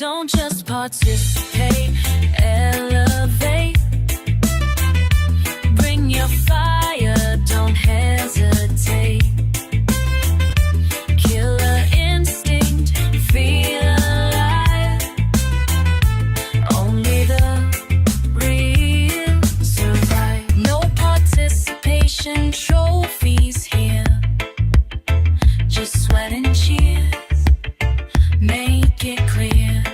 Don't just participate, elevate. Bring your fire, don't hesitate. Killer instinct, feel alive. Only the real survive. No participation trophies here. Just sweat and cheers. Make it clear.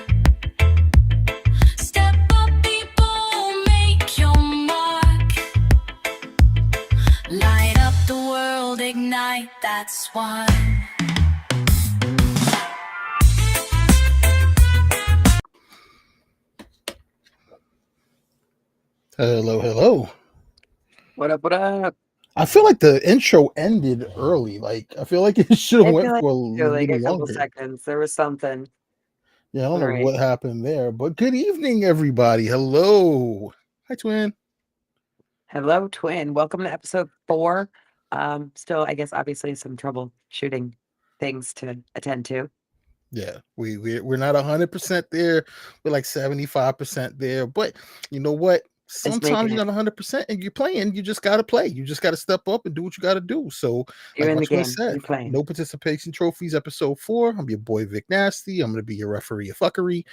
Step up, people, make your mark. Light up the world, ignite that spark. Hello, hello. What up? What up? I feel like the intro ended early. Like I feel like it should have I went feel like for a like a little couple longer. seconds. There was something. Yeah, I don't All know right. what happened there, but good evening, everybody. Hello. Hi, twin. Hello, twin. Welcome to episode 4. Still, I guess, obviously, some troubleshooting things to attend to. Yeah, we're not 100% there. We're like 75% there, but you know what? Sometimes you're not 100% and you're playing. You just gotta play. You just gotta step up and do what you gotta do. So, You're like in my the twin game. said, You're playing. no participation trophies, episode 4. I'm your boy Vic Nasty. I'm gonna be your referee of fuckery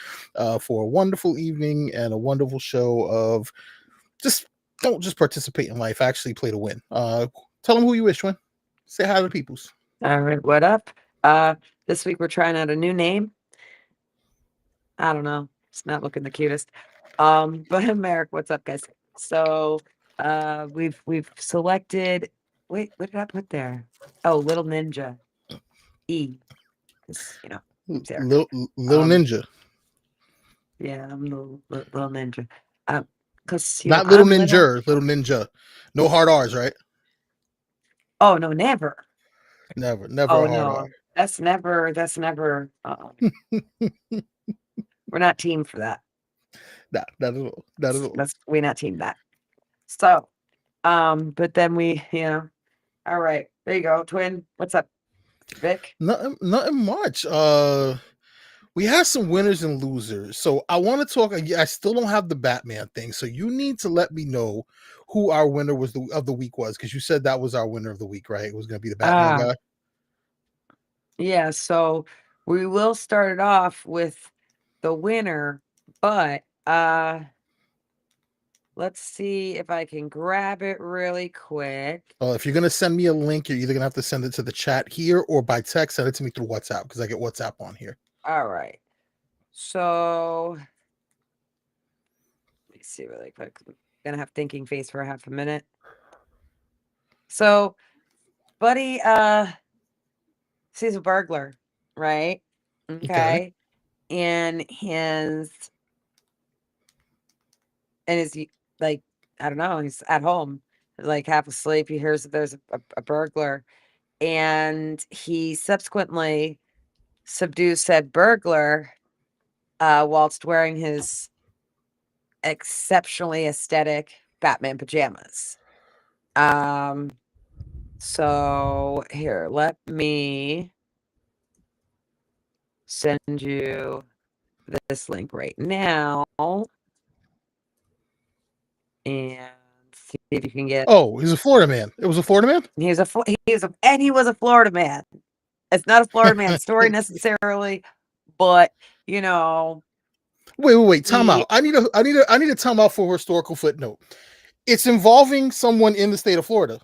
for a wonderful evening and a wonderful show of just don't just participate in life, actually play to win. Tell them who you is, twin. Say hi to the peoples. All right. What up? This week we're trying out a new name. I don't know. It's not looking the cutest. But Merrick, what's up, guys? So we've selected. Wait, what did I put there? Oh, Little Ninja. E. 'Cause, you know, there. Little Ninja. Yeah, I'm little ninja. Cause Not little ninja, little ninja. No hard R's, right? Oh no, never. Never Oh a hard no, R. that's never. We're not team for that. Not at all. Not at all. We're not team that. So, but then all right, there you go, twin. What's up, Vic? Nothing much. We have some winners and losers. So I want to talk. I still don't have the Batman thing. So you need to let me know who our winner of the week was, because you said that was our winner of the week, right? It was going to be the Batman guy. Yeah. So we will start it off with the winner, but let's see if I can grab it really quick. If you're going to send me a link, you're either going to have to send it to the chat here or by text. Send it to me through WhatsApp, because I get WhatsApp on here. All right. So let me see really quick. I'm going to have thinking face for a half a minute. So Buddy sees a burglar, right? Okay. And is like, I don't know, he's at home, like half asleep. He hears that there's a burglar, and he subsequently subdues said burglar whilst wearing his exceptionally aesthetic Batman pajamas. So here, let me send you this link right now. And see if you can get. Oh, he's a Florida man. It was a Florida man? He was a Florida man. It's not a Florida man story necessarily, but Wait. Time out. I need a time out for a historical footnote. It's involving someone in the state of Florida.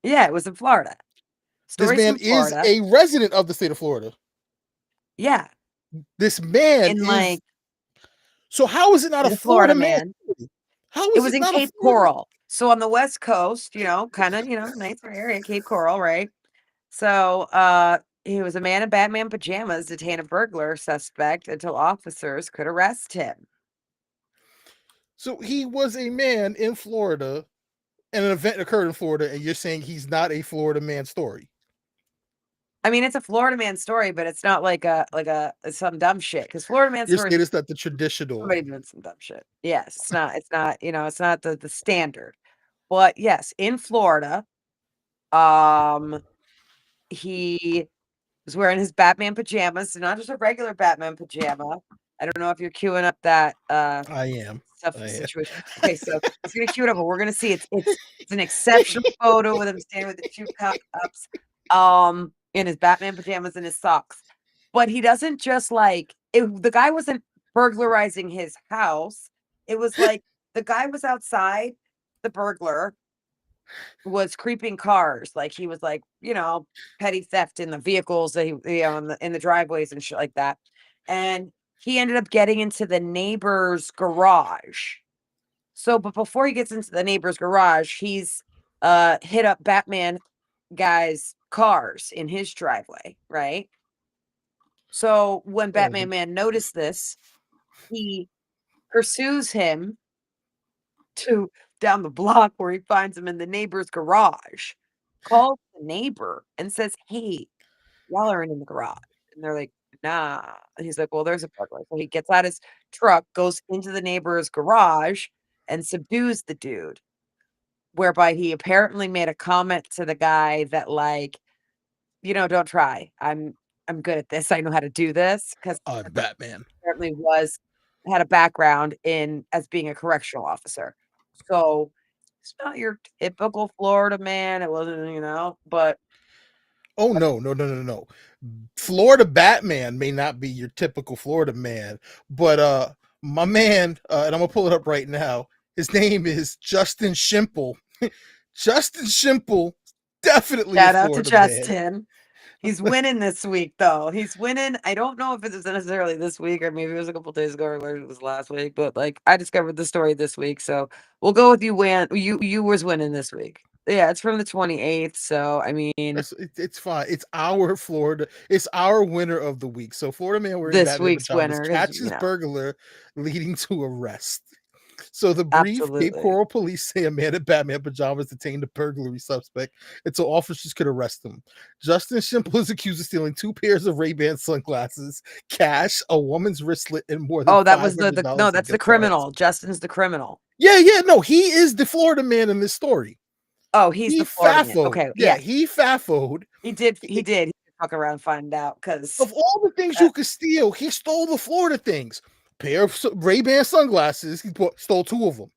Yeah, it was in Florida. This man is a resident of the state of Florida. Yeah. This man is. So how is it not a Florida man? How is it was in Cape Coral. So on the West Coast, kind of, nicer area, Cape Coral, right? So he was a man in Batman pajamas, detained a burglar suspect until officers could arrest him. So he was a man in Florida, and an event occurred in Florida, and you're saying he's not a Florida man story? I mean, it's a Florida man story, but it's not like some dumb shit. Because Florida man story is not the traditional. Somebody doing some dumb shit. Yes, it's not. It's not. It's not the standard. But yes, in Florida, he was wearing his Batman pajamas, so not just a regular Batman pajama. I don't know if you're queuing up that I am. stuff I am. situation. Okay, so he's gonna cue it up, but we're gonna see it's an exceptional photo with him standing with the two cups, in his Batman pajamas and his socks. But he doesn't just like the guy wasn't burglarizing his house. It was like the guy was outside, the burglar was creeping cars. Like he was like, petty theft in the vehicles that in the driveways and shit like that. And he ended up getting into the neighbor's garage. So, but before he gets into the neighbor's garage, he's hit up Batman guy's cars in his driveway, right? So when Batman Man noticed this, he pursues him to down the block where he finds him in the neighbor's garage, calls the neighbor and says, "Hey, y'all aren't in the garage." And they're like, "Nah." And he's like, "Well, there's a burglar." So he gets out his truck, goes into the neighbor's garage, and subdues the dude. Whereby he apparently made a comment to the guy that, like, "Don't try. I'm good at this. I know how to do this." Because Batman. apparently had a background in as being a correctional officer. So it's not your typical Florida man. It wasn't, but Oh no. Florida Batman may not be your typical Florida man, but my man, and I'm gonna pull it up right now. His name is Justin Shimple. Justin Shimple, definitely shout a out to Florida man. Justin. He's winning this week, though. He's winning. I don't know if it's necessarily this week or maybe it was a couple days ago or it was last week, but like I discovered the story this week, so we'll go with you. You was winning this week. Yeah, it's from the 28th. So I mean, It's fine. It's our Florida. It's our winner of the week. So Florida man wearing this Batman week's pajamas winner is catches burglar, leading to arrest. So the brief Cape absolutely. Coral police say a man in Batman pajamas detained a burglary suspect until officers could arrest him. Justin Shimple is accused of stealing 2 pairs of Ray-Ban sunglasses, cash, a woman's wristlet, and more than Oh, that was the $500 no, in that's the gift cards. criminal. Justin's the criminal. Yeah, no, he is the Florida man in this story. Oh, he's He the Florida man. faffoed. Okay, Yeah, yeah, he faffoed. he did. He did. He could fuck around, and find out because Of all the things you could steal, he stole the Florida things. Pair of Ray-Ban sunglasses. He stole 2 of them.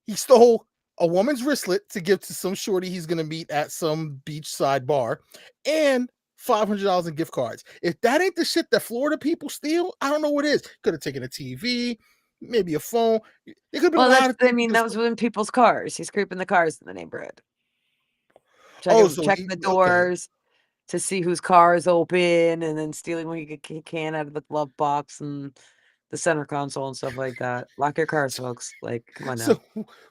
He stole a woman's wristlet to give to some shorty he's going to meet at some beachside bar, and $500 in gift cards. If that ain't the shit that Florida people steal, I don't know what is. Could have taken a TV, maybe a phone. It could have been a lot of things. I mean, that was in people's cars. He's creeping the cars in the neighborhood, So checking the doors to see whose car is open, and then stealing what he can out of the glove box and the center console and stuff like that. Lock your cars, folks. Like, come on now.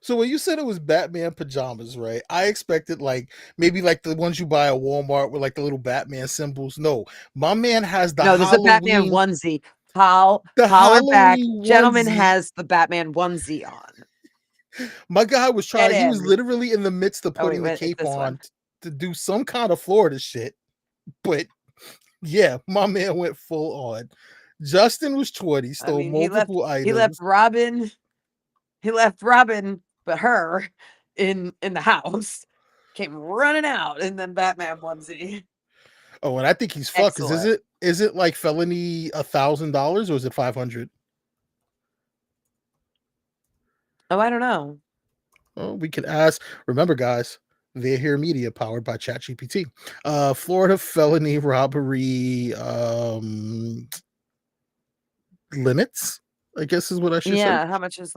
So when you said it was Batman pajamas, right? I expected like maybe like the ones you buy at Walmart with like the little Batman symbols. No, my man has the No, there's a Batman onesie. Holler back. Halloween Gentleman onesie. has the Batman onesie on. My guy was trying. He was in. literally in the midst of Oh, wait, putting the wait, it's cape this on one. to do some kind of Florida shit. But yeah, my man went full on. Justin was 20, stole multiple items. He left Robin. He left Robin, but her in the house. Came running out in the Batman onesie. Oh, and I think he's fucked. Excellent. Is it like felony $1,000 or is it 500? Oh, I don't know. Well, we could ask. Remember, guys, They're Here Media, powered by ChatGPT. Florida felony robbery limits, I guess is what I should say. Yeah, how much is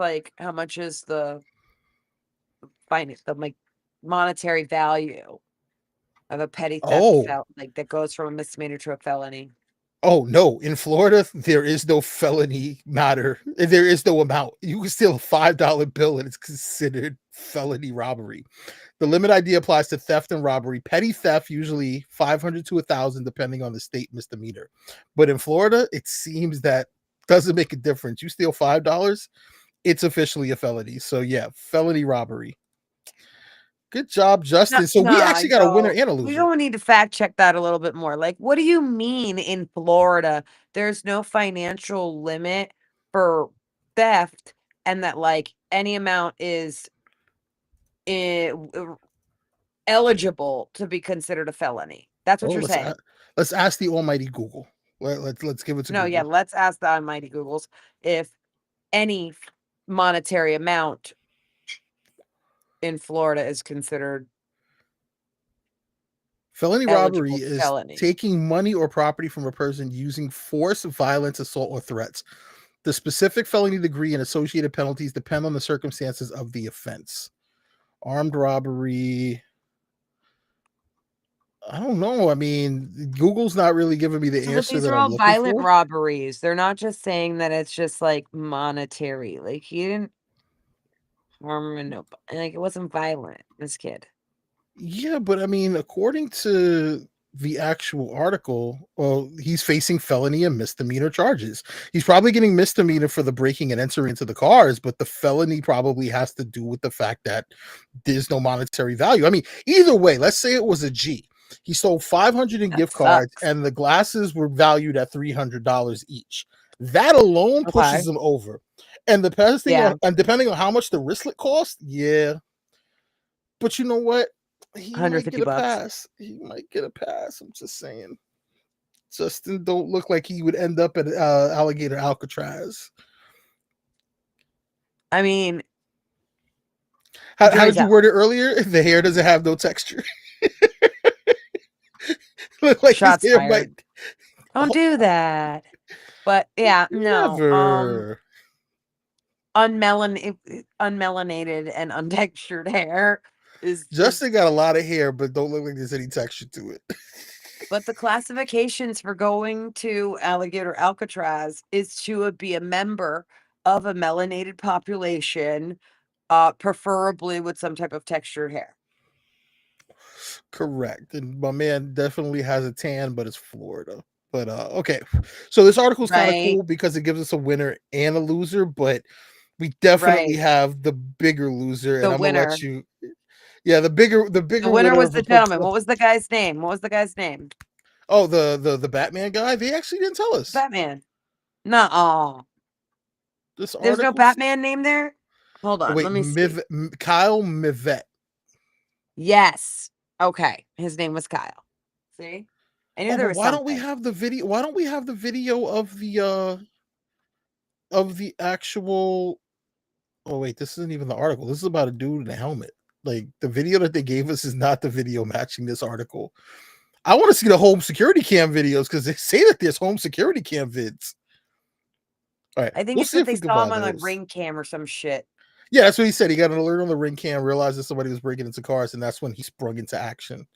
the finance, the like monetary value of a petty theft like that goes from a misdemeanor to a felony? Oh no, in Florida, there is no felony matter. There is no amount. You can steal a $5 bill and it's considered felony robbery. The limit idea applies to theft and robbery. Petty theft, usually 500 to 1,000, depending on the state misdemeanor. But in Florida, it seems that doesn't make a difference. You steal $5, it's officially a felony. So yeah, felony robbery. Good job, Justin. So we actually got a winner and a loser. We don't need to fact check that a little bit more. Like, what do you mean in Florida there's no financial limit for theft and that like any amount is eligible to be considered a felony? That's what you're saying. Let's ask the almighty Google. Let's give it to No, Google. yeah, let's ask the almighty Googles if any monetary amount in Florida is considered Felony robbery eligible is felony. taking money or property from a person using force, violence, assault, or threats. The specific felony degree and associated penalties depend on the circumstances of the offense. Armed robbery. I don't know. I mean, Google's not really giving me the So, but answer these that are I'm all looking violent for. robberies. They're not just saying that it's just like monetary. Like he didn't harm nobody. Like it wasn't violent. This kid. Yeah, but I mean, according to the actual article, well, he's facing felony and misdemeanor charges. He's probably getting misdemeanor for the breaking and entering into the cars, but the felony probably has to do with the fact that there's no monetary value. I mean, either way, let's say it was a G. He stole 500 in That gift cards, sucks. and the glasses were valued at $300 each. That alone Okay. pushes him over. And the best thing, Yeah. and depending on how much the wristlet cost, yeah. But you know what? He might get a $150. pass. He might get a pass. I'm just saying. Justin don't look like he would end up at Alligator Alcatraz. I mean, How jury's did you out. word it earlier? The hair doesn't have no texture. Look like Shots his hair fired. might Don't do that. But yeah, no. never. Unmelanated and untextured hair is Justin got a lot of hair, but don't look like there's any texture to it. but the classifications for going to Alligator Alcatraz is to be a member of a melanated population, preferably with some type of textured hair. Correct. And my man definitely has a tan, but it's Florida. But okay. So this article is kind of Right. cool because it gives us a winner and a loser, but we definitely Right. have the bigger loser, The and I'm gonna winner. let you. Yeah, the bigger The winner was of the gentleman. What was the guy's name? What was the guy's name? Oh, the Batman guy. They actually didn't tell us. Batman. Nuh-uh. This There's no article. Batman name there? Hold on, Wait, let me see. Kyle Mivet. Yes. Okay. His name was Kyle. See? I knew Oh, there but was why don't we something. have the video? Why don't we have the video of the actual? Oh wait, this isn't even the article. This is about a dude in a helmet. Like the video that they gave us is not the video matching this article. I want to see the home security cam videos because they say that there's home security cam vids. All right, I think we'll it's see that if they we can saw him find on a those. ring cam or some shit. Yeah, that's what he said. He got an alert on the ring cam, realized that somebody was breaking into cars, and that's when he sprung into action.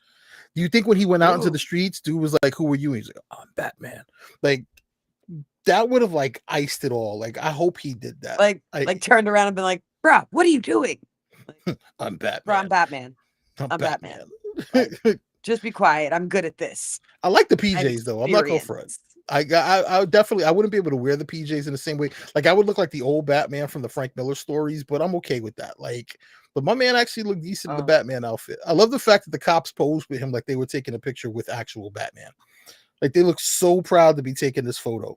Do you think when he went out into Ooh. the streets, dude was like, "Who are you?" And he's like, "Oh, I'm Batman." Like that would have like iced it all. Like I hope he did that. Like turned around and been like, "Bruh, what are you doing?" I'm Batman. Bro, I'm Batman. I'm Batman. Batman. Just be quiet. I'm good at this. I like the I have PJs though. I'm not going front. experience. I definitely I wouldn't be able to wear the PJs in the same way. Like I would look like the old Batman from the Frank Miller stories, but I'm okay with that. Like, but my man actually looked decent in the Oh. Batman outfit. I love the fact that the cops posed with him like they were taking a picture with actual Batman. Like they look so proud to be taking this photo.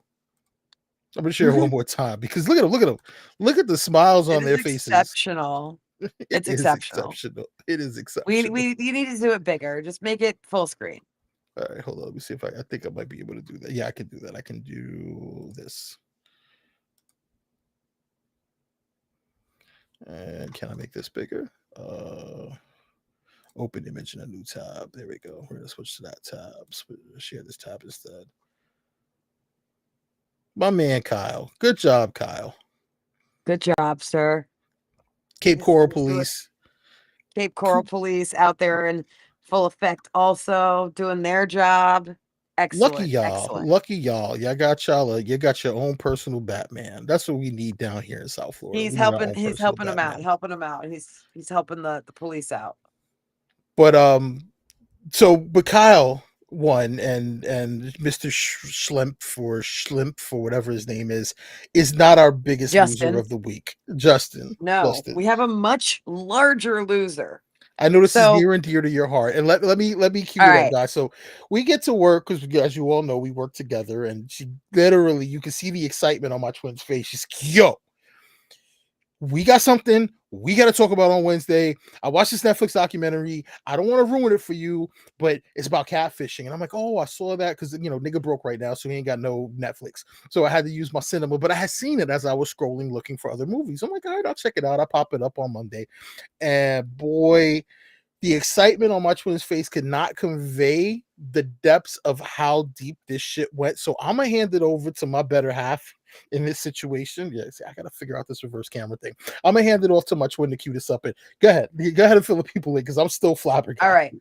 I'm gonna share it one more time because look at them, look at them, look at the smiles on It their is faces. exceptional. It's is exceptional. It is exceptional. You need to do it bigger. Just make it full screen. All right, hold on. Let me see if I think I might be able to do that. Yeah, I can do that. I can do this. And can I make this bigger? Open image in a new tab. There we go. We're gonna switch to that tab. Share this tab instead. My man Kyle. Good job, Kyle. Good job, sir. Cape Yes, Coral let's do it. Police. Cape Coral Police out there in full effect, also doing their job. Excellent. Lucky y'all. Excellent. Lucky y'all. You got your own personal Batman. That's what we need down here in South Florida. He's We need our helping. own He's personal helping them out. Batman. Helping them out. He's helping the police out. But but Kyle won, and Mr. Schlimp for whatever his name is not our biggest Justin. loser of the week. Justin. No, Justin. we have a much larger loser. I know this So- is near and dear to your heart, and let me cue All it up, right. guys. So we get to work because, as you all know, we work together, and she literally, you can see the excitement on my twin's face. She's yo. we got something we got to talk about on Wednesday. I watched this Netflix documentary. I don't want to ruin it for you, but it's about catfishing. And I'm like, oh, I saw that because, nigga broke right now. So he ain't got no Netflix. So I had to use my cinema, but I had seen it as I was scrolling looking for other movies. I'm like, all right, I'll check it out. I'll pop it up on Monday. And boy, the excitement on my twin's face could not convey the depths of how deep this shit went. So I'm gonna hand it over to my better half in this situation. Yeah, see, I gotta figure out this reverse camera thing. I'm gonna hand it off to my twin to cue this up. And go ahead and fill the people in because I'm still flabbergasted. All right.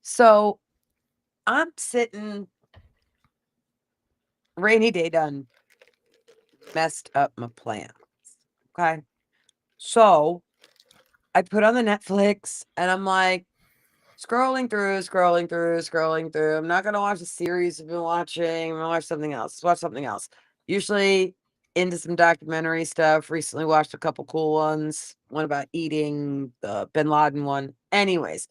So I'm sitting, rainy day done, messed up my plans. Okay. So I put on the Netflix and I'm like scrolling through. I'm not gonna watch the series I've been watching. I'm gonna watch something else. Let's watch something else. Usually into some documentary stuff. Recently watched a couple cool ones. One about eating, the Bin Laden one. Anyways,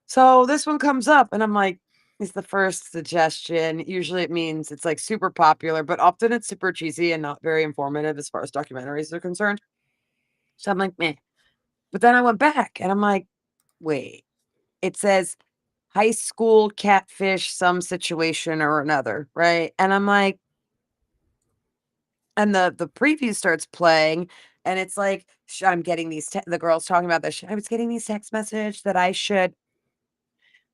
so this one comes up and I'm like, it's the first suggestion. Usually it means it's like super popular, but often it's super cheesy and not very informative as far as documentaries are concerned. So I'm like, meh. But then I went back and I'm like, wait, it says high school catfish, some situation or another, right? And I'm like, and the preview starts playing, and it's like I'm getting these the girls talking about this. I was getting these text message that I should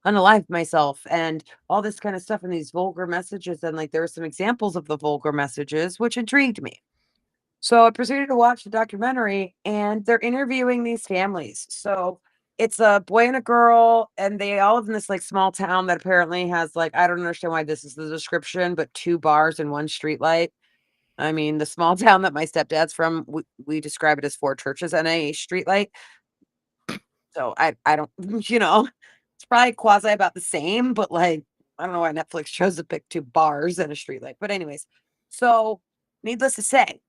unalive myself and all this kind of stuff, and these vulgar messages, and like there were some examples of the vulgar messages, which intrigued me. So I proceeded to watch the documentary, and they're interviewing these families. So it's a boy and a girl, and they all live in this like small town that apparently has like, I don't understand why this is the description, but 2 bars and 1 streetlight. I mean, the small town that my stepdad's from, we describe it as 4 churches and a streetlight. So I don't, it's probably quasi about the same, but like I don't know why Netflix chose to pick 2 bars and a streetlight. But anyways, so needless to say,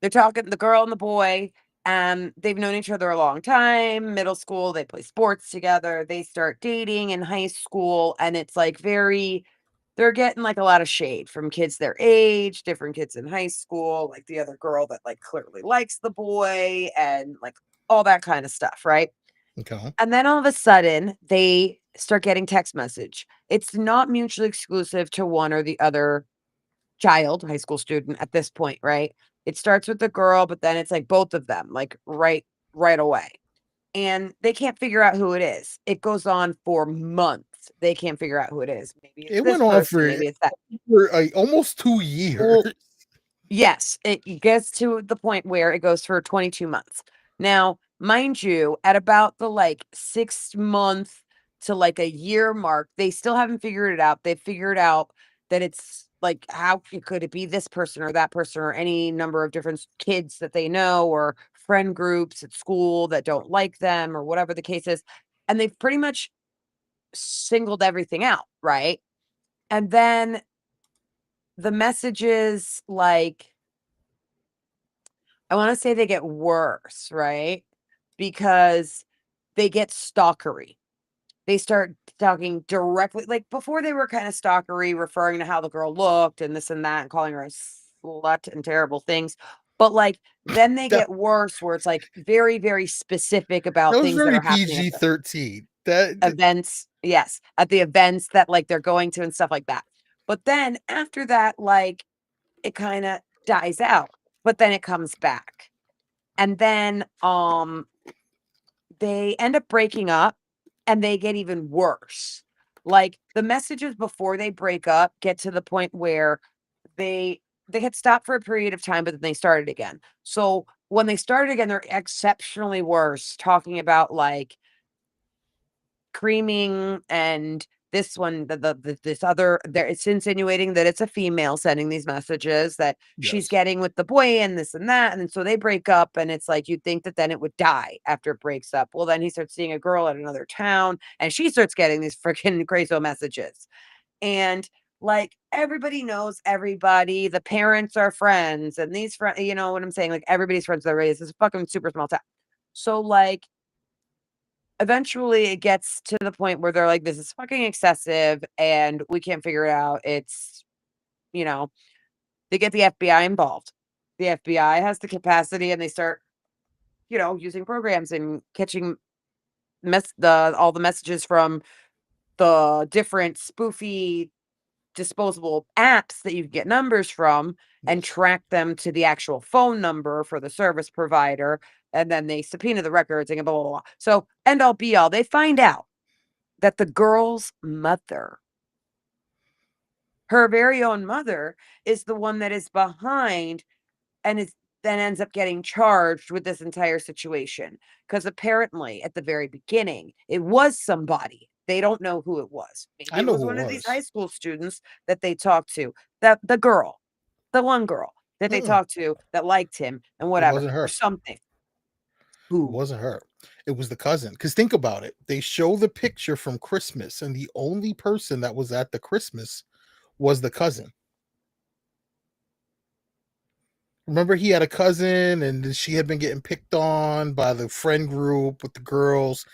they're talking the girl and the boy, they've known each other a long time, middle school, they play sports together, they start dating in high school, and it's like they're getting like a lot of shade from kids their age, different kids in high school, like the other girl that like clearly likes the boy and like all that kind of stuff, right? Okay. And then all of a sudden, they start getting text message. It's not mutually exclusive to one or the other child, high school student at this point, right? It starts with the girl, but then it's like both of them, like right away. And they can't figure out who it is. It goes on for months. They can't figure out who it is. Maybe it's It this went on person, maybe it's that. for almost 2 years. Well, yes, it gets to the point where it goes for 22 months. Now, mind you, at about the like 6 month to like a year mark, they still haven't figured it out. They figured out that it's like, could it be this person or that person or any number of different kids that they know or friend groups at school that don't like them or whatever the case is. And they've pretty much singled everything out, right? And then the messages like, I wanna say they get worse, right? Because they get stalkery. They start talking directly like, before they were kinda stalkery, referring to how the girl looked and this and that, and calling her a slut and terrible things, but, like, then they That get worse where it's, like, very, very specific that about was things that very are happening at the PG-13. That events. Yes, at the events that, like, they're going to and stuff like that. But then after that, like, it kinda dies out, but then it comes back. And then, they end up breaking up and they get even worse. Like the messages before they break up get to the point where they they had stopped for a period of time, but then they started again. So when they started again, they're exceptionally worse, talking about like creaming and this one this other there it's insinuating that it's a female sending these messages that she's yes. getting with the boy and this and that, and then so they break up and it's like you'd think that then it would die after it breaks up. Well, then he starts seeing a girl at another town and she starts getting these freaking crazy messages. And like everybody knows everybody, the parents are friends, and these friends, you know what I'm saying? Like everybody's friends with everybody. It's a fucking super small town. So like eventually, it gets to the point where they're like, "This is fucking excessive, and we can't figure it out." It's, you know, they get the FBI involved. the FBI has the capacity and they start, using programs and catching all the messages from the different spoofy disposable apps that you can get numbers from and Yes. track them to the actual phone number for the service provider. And then they subpoena the records and blah, blah, blah. So, end all be all, they find out that the girl's mother, her very own mother, is the one that is behind and is then ends up getting charged with this entire situation. Because apparently, at the very beginning, it was somebody. They don't know who it was. I Maybe it know was who it one of these high was. school students that they talked to, that the girl, the one girl that they Mm-mm, talked to that liked him and it whatever, wasn't or her. something. It Who? wasn't her. It was the cousin. Because think about it. They show the picture from Christmas, and the only person that was at the Christmas was the cousin. Remember, he had a cousin, and she had been getting picked on by the friend group with the girls.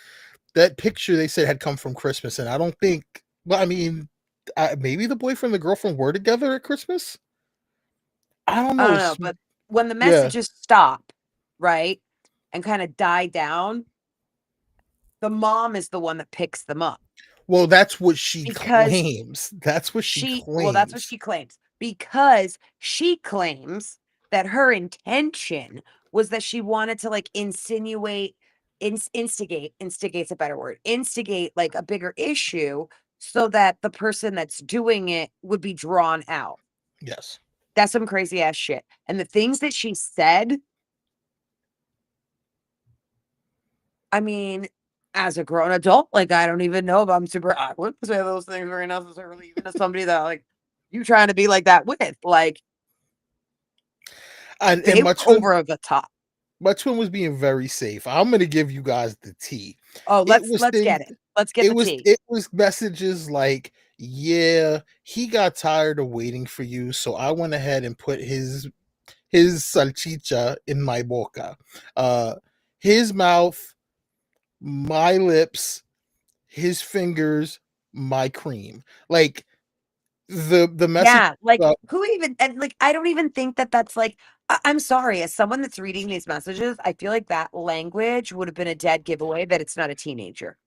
That picture they said had come from Christmas, and I don't think. Well, I mean, maybe the boyfriend and the girlfriend were together at Christmas. I don't I know. don't know, but when the Yeah. messages stop, right, and kinda die down, the mom is the one that picks them up Well, that's what she because claims. That's what she that's what claims. she claims, because she claims that her intention was that she wanted to, like, instigate's a better word, instigate, like, a bigger issue so that the person that's doing it would be drawn out. Yes. That's some crazy ass shit, and the things that she said, I mean, as a grown adult, like, I don't even know if I wouldn't say those things very necessarily even to somebody that, like, you trying to be like that with, like, And they were over the top. my twin was being very safe. I'm gonna give you guys the tea. Oh, It let's was let's things get it. Let's get the tea. it was messages like, "Yeah, he got tired of waiting for you, so I went ahead and put his salchicha in my boca. Uh, his mouth, my lips, his fingers, my cream." Like the message Yeah, like, about who even and, like, I don't even think that that's, like I'm sorry, as someone that's reading these messages, I feel like that language would have been a dead giveaway that it's not a teenager.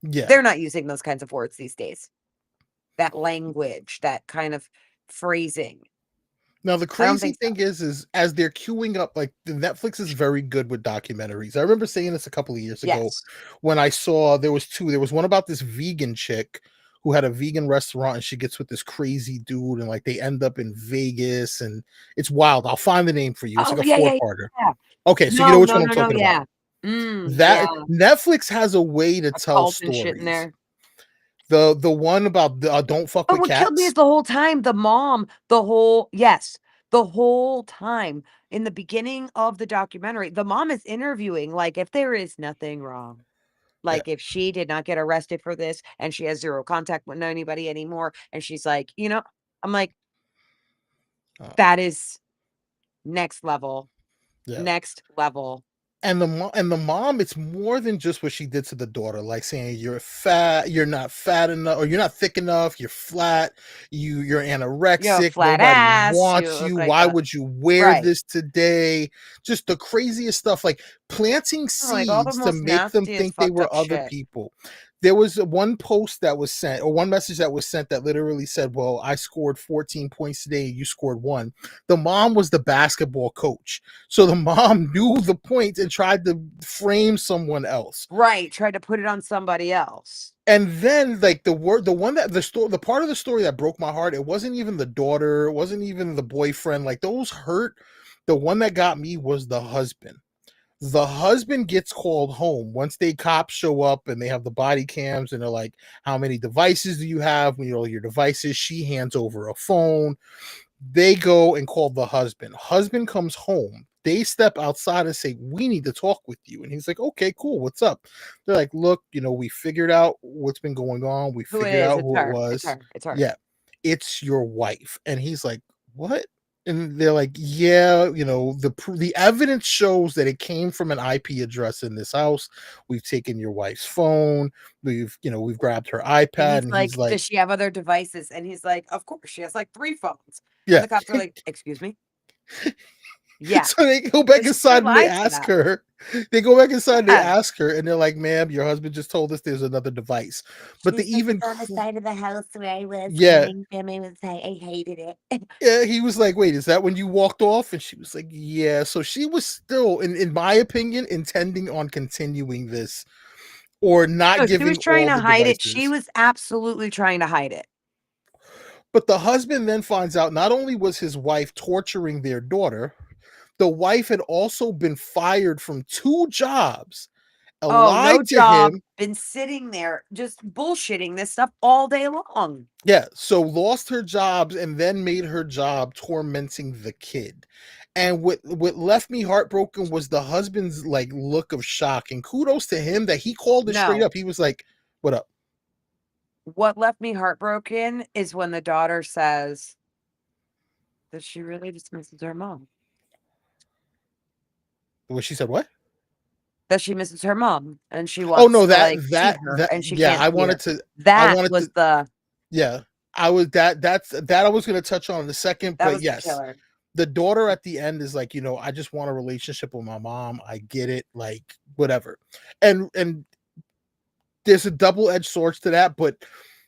yeah. They're not using those kinds of words these days. That language, that kind of phrasing. Now the I don't crazy think so. thing is as they're queuing up, like the Netflix is very good with documentaries. I remember saying this a couple of years ago Yes. when I saw there was two. There was one about this vegan chick who had a vegan restaurant and she gets with this crazy dude and like they end up in Vegas and it's wild. I'll find the name for you. It's Oh, like a yeah, yeah, four-parter. yeah. Okay, so you know No, which no, one I'm no, no, talking about. yeah. Yeah, That Netflix has a way to a tell cult and shit in stories. there. The one about the don't fuck But with what killed me is cats. the whole time, the mom, the whole time in the beginning of the documentary, the mom is interviewing, like, if there is nothing wrong, Yeah. like, if she did not get arrested for this and she has 0 contact with anybody anymore, and she's like, I'm like, Uh, that is next level, yeah. next level. And the mom, it's more than just what she did to the daughter, like saying you're fat, you're not fat enough, or you're not thick enough, you're flat, you're You have a anorexic, flat nobody ass, you wants look you. like Why a would you wear right. this today? Just the craziest stuff, like planting Oh, like, all the seeds to most make them nastiest think they fucked were up other shit. people. There was one post that was sent, or one message that was sent that literally said, "Well, I scored 14 points today, you scored one." The mom was the basketball coach. So the mom knew the point and tried to frame someone else. Right, tried to put it on somebody else. And then like the one that the story, the part of the story that broke my heart, it wasn't even the daughter, it wasn't even the boyfriend. Like those hurt. The one that got me was the husband. The husband gets called home once they cops show up and they have the body cams and they're like, "How many devices do you have?" You know, your devices. She hands over a phone. They go and call the husband. Husband comes home. They step outside and say, "We need to talk with you." And he's like, "Okay, cool. What's up?" They're like, "Look, we figured out what's been going on. We Who it figured is, out it's who it her, it's was. her, it's her. Yeah, it's your wife." And he's like, "What?" And they're like, "Yeah, the evidence shows that it came from an IP address in this house. We've taken your wife's phone. We've grabbed her And iPad." he's And he's like, like, "Does she have other devices?" And he's like, "Of course, she has, like, 3 phones." And "Yeah." the cops are like, "Excuse me?" Yeah. So they go back She inside and they lied to ask them. her. They go back inside and they Yeah. ask her, and they're like, "Ma'am, your husband just told us there's another device." But the She's like, even "It's on the side of the house where I was yeah, when family was I hated it." yeah, he was like, "Wait, is that when you walked off?" And she was like, "Yeah." So she was still, in my opinion, intending on continuing this or not No, she was giving trying all to the hide it. She devices. was absolutely trying to hide it. But the husband then finds out not only was his wife torturing their daughter, the wife had also been fired from 2 jobs, Oh, no lied to job, him. been sitting there just bullshitting this stuff all day long. Yeah, so lost her jobs and then made her job tormenting the kid. And what left me heartbroken was the husband's like look of shock, and kudos to him that he called it straight No. up. He was like, "What up?" What left me heartbroken is when the daughter says that she really just misses her mom. Well, she said what? That she misses her mom and she Oh wants no, to like see her that and she yeah, can't I see her. wanted to I That wanted was to the yeah. I was that I was gonna touch on in a second, that but was the yes, killer. the daughter at the end is like, I just want a relationship with my mom. I get it, like whatever. And there's a double-edged sword to that, but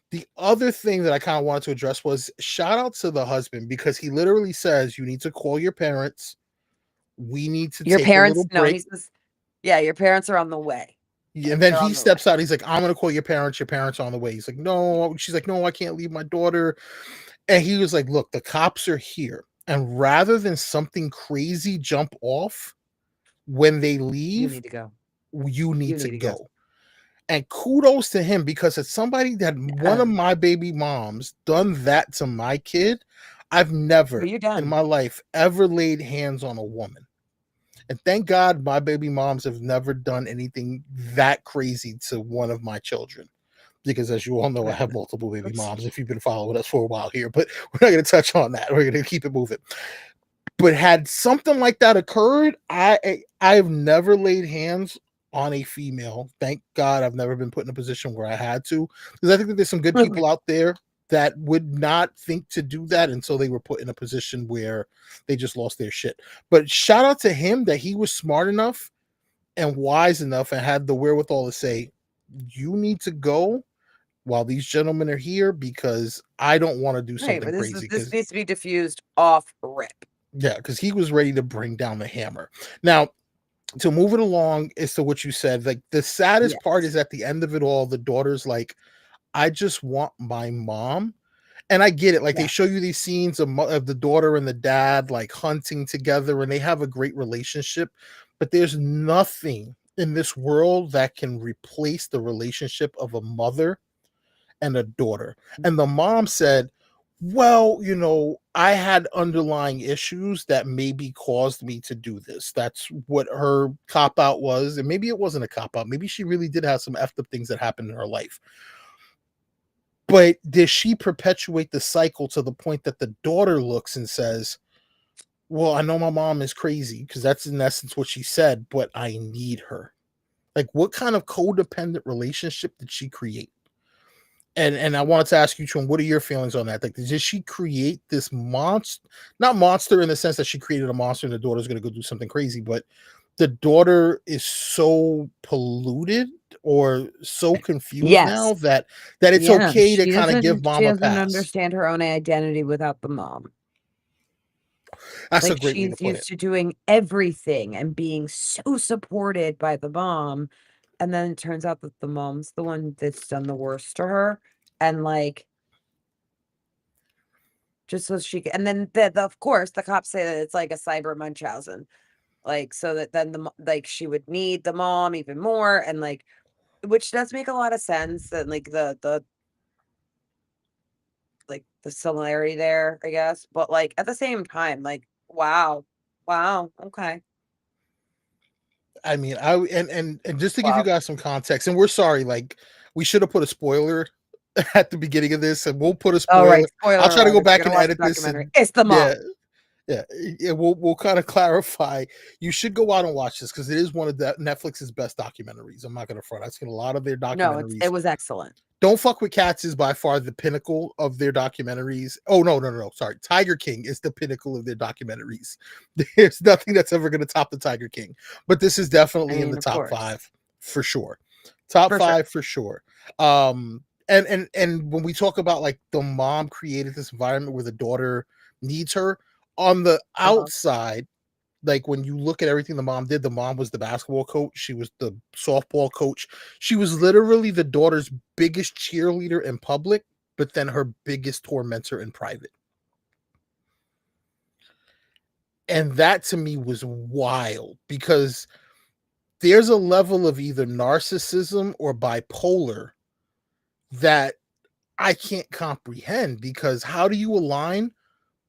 the other thing that I kind of wanted to address was shout out to the husband because he literally says you need to call your parents. We need to Your take a parents little no, break. he says, yeah, your parents are on the way. And then They're he on the way. steps out. He's like, I'm gonna call your parents. Your parents are on the way. He's like, no. She's like, no, I can't leave my daughter. And he was like, look, the cops are here. And rather than something crazy jump off when they You leave, need to go. you need You to need to go. go. And kudos to him because it's somebody that one of my baby moms done that to my kid. I've never You're in done. my life ever laid hands on a woman. And thank God my baby moms have never done anything that crazy to one of my children. Because as you all know, I have multiple baby moms if you've been following us for a while here, but we're not going to touch on that. We're going to keep it moving. But had something like that occurred, I've never laid hands on a female. Thank God I've never been put in a position where I had to. Because I think that there's some good people out there that would not think to do that until they were put in a position where they just lost their shit. But shout out to him that he was smart enough and wise enough and had the wherewithal to say, you need to go while these gentlemen are here because I don't want to do Right, something but this crazy. needs to be diffused off rip. Yeah, because he was ready to bring down the hammer. Now, to move it along is to what you said. Like the saddest part is at the end of it all, the daughter's like, I just want my mom. And I get it. Like they show you these scenes of the daughter and the dad like hunting together and they have a great relationship. But there's nothing in this world that can replace the relationship of a mother and a daughter. And the mom said, well, I had underlying issues that maybe caused me to do this. That's what her cop out was. And maybe it wasn't a cop out. Maybe she really did have some effed up things that happened in her life. But does she perpetuate the cycle to the point that the daughter looks and says, well, I know my mom is crazy because that's in essence what she said, but I need her. Like, what kind of codependent relationship did she create? And I wanted to ask you, Chun, what are your feelings on that? Like, did she create this monster? Not monster in the sense that she created a monster and the daughter's going to go do something crazy, but the daughter is so polluted or so confused now that it's okay to kind of give mom she a doesn't pass. understand her own identity without the mom. That's Like a great way to she's put it. used to doing everything and being so supported by the mom. And then it turns out that the mom's the one that's done the worst to her. And like, just so she can, and then of course the cops say that it's like a cyber Munchausen. Like, so that then like she would need the mom even more. And like, which does make a lot of sense. And like like the similarity there, I guess. But like at the same time, like, wow. Okay. I mean, and just to give you Wow. guys some context, and we're sorry, like we should have put a spoiler at the beginning of this, and we'll put a Oh, spoiler. right. Spoiler I'll try to alert. go If you're back gonna and watch the edit this, documentary, and it's the yeah, mom. Yeah, we'll kind of clarify. You should go out and watch this because it is one of Netflix's best documentaries. I'm not gonna front. I've seen a lot of their No, it documentaries. was excellent. Don't Fuck with Cats is by far the pinnacle of their documentaries. Oh no. Sorry, Tiger King is the pinnacle of their documentaries. There's nothing that's ever gonna top the Tiger King, but this is definitely in the of top course. 5 for sure. Top For sure. 5 for sure. And when we talk about like the mom created this environment where the daughter needs her on the outside, like when you look at everything the mom did, the mom was the basketball coach, she was the softball coach, she was literally the daughter's biggest cheerleader in public, but then her biggest tormentor in private. And that to me was wild because there's a level of either narcissism or bipolar that I can't comprehend, because how do you align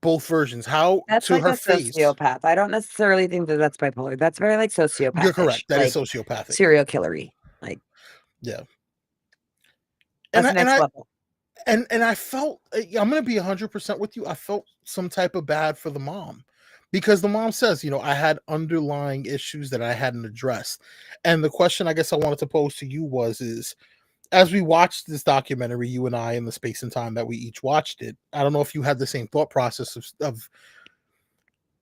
both versions? How That's to like her a face? sociopath. I don't necessarily think that that's bipolar. That's very like sociopathic. You're correct. That is like sociopathic. serial killery. Like Yeah. that's And next level. I felt, I'm going to be 100% with you. I felt some type of bad for the mom, because the mom says, I had underlying issues that I hadn't addressed. And the question I guess I wanted to pose to you is, as we watched this documentary, you and I, in the space and time that we each watched it, I don't know if you had the same thought process of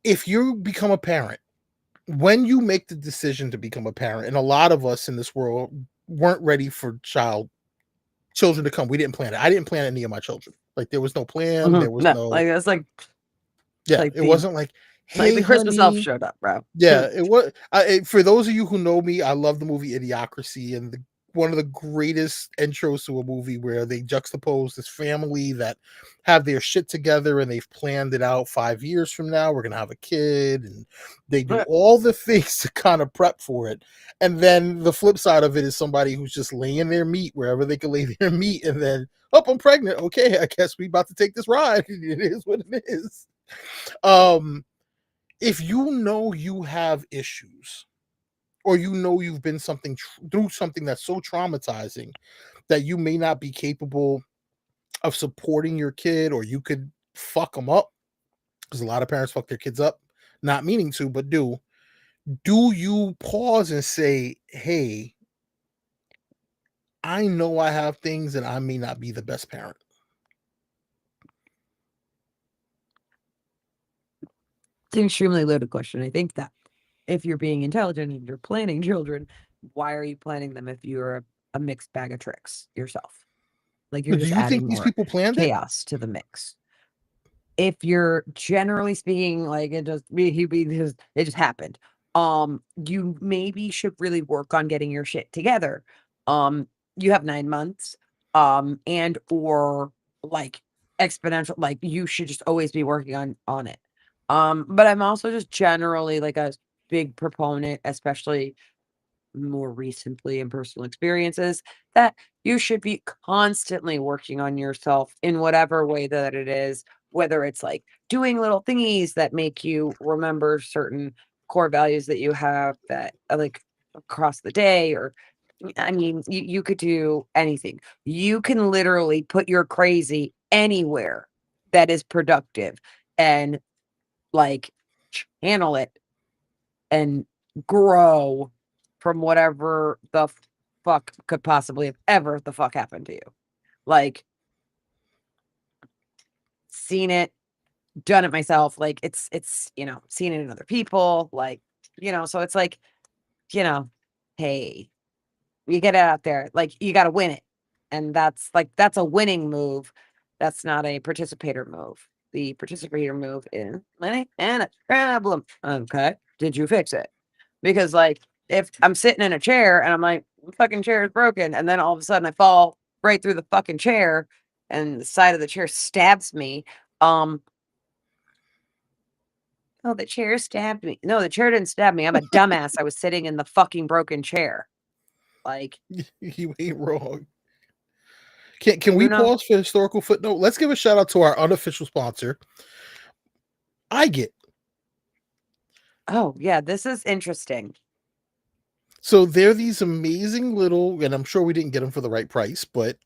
if you become a parent, when you make the decision to become a parent, and a lot of us in this world weren't ready for children to come. We didn't plan it. I didn't plan any of my children. Like there was no plan. There was no like that's like it wasn't like, hey, like the Christmas elf honey. showed up, bro. Yeah, it was. For those of you who know me, I love the movie Idiocracy, and one of the greatest intros to a movie where they juxtapose this family that have their shit together and they've planned it out 5 years from now. We're gonna have a kid, and they do all the things to kind of prep for it. And then the flip side of it is somebody who's just laying their meat wherever they can lay their meat, and then, oh, I'm pregnant. Okay, I guess we about to take this ride. It is what it is. If you have issues, or you've been through something that's so traumatizing that you may not be capable of supporting your kid, or you could fuck them up, because a lot of parents fuck their kids up, not meaning to, but do you pause and say, hey, I know I have things and I may not be the best parent? It's an extremely loaded question. I think that if you're being intelligent and you're planning children, why are you planning them if you're a mixed bag of tricks yourself? Like you're Do just you think adding these more people planned it? chaos to the mix. If you're generally speaking, like it just happened. You maybe should really work on getting your shit together. You have 9 months, and or like exponential, like you should just always be working on it. But I'm also just generally like a big proponent, especially more recently in personal experiences, that you should be constantly working on yourself in whatever way that it is, whether it's like doing little thingies that make you remember certain core values that you have that like across the day, or I mean, you could do anything. You can literally put your crazy anywhere that is productive and like channel it and grow from whatever the fuck could possibly have ever the fuck happened to you. Like, seen it, done it myself. Like, it's seen it in other people. Like, so it's like, hey, you get it out there. Like, you got to win it. And that's a winning move. That's not a participator move. The participator move is money and a problem. Okay. Did you fix it? Because like if I'm sitting in a chair and I'm like, the fucking chair is broken, and then all of a sudden I fall right through the fucking chair and the side of the chair stabs me. Oh, the chair stabbed me. No, the chair didn't stab me. I'm a dumbass. I was sitting in the fucking broken chair. Like, You ain't wrong. Can we pause for historical footnote? Let's give a shout out to our unofficial sponsor, iGet. Oh, yeah, this is interesting. So they're these amazing little, and I'm sure we didn't get them for the right price, but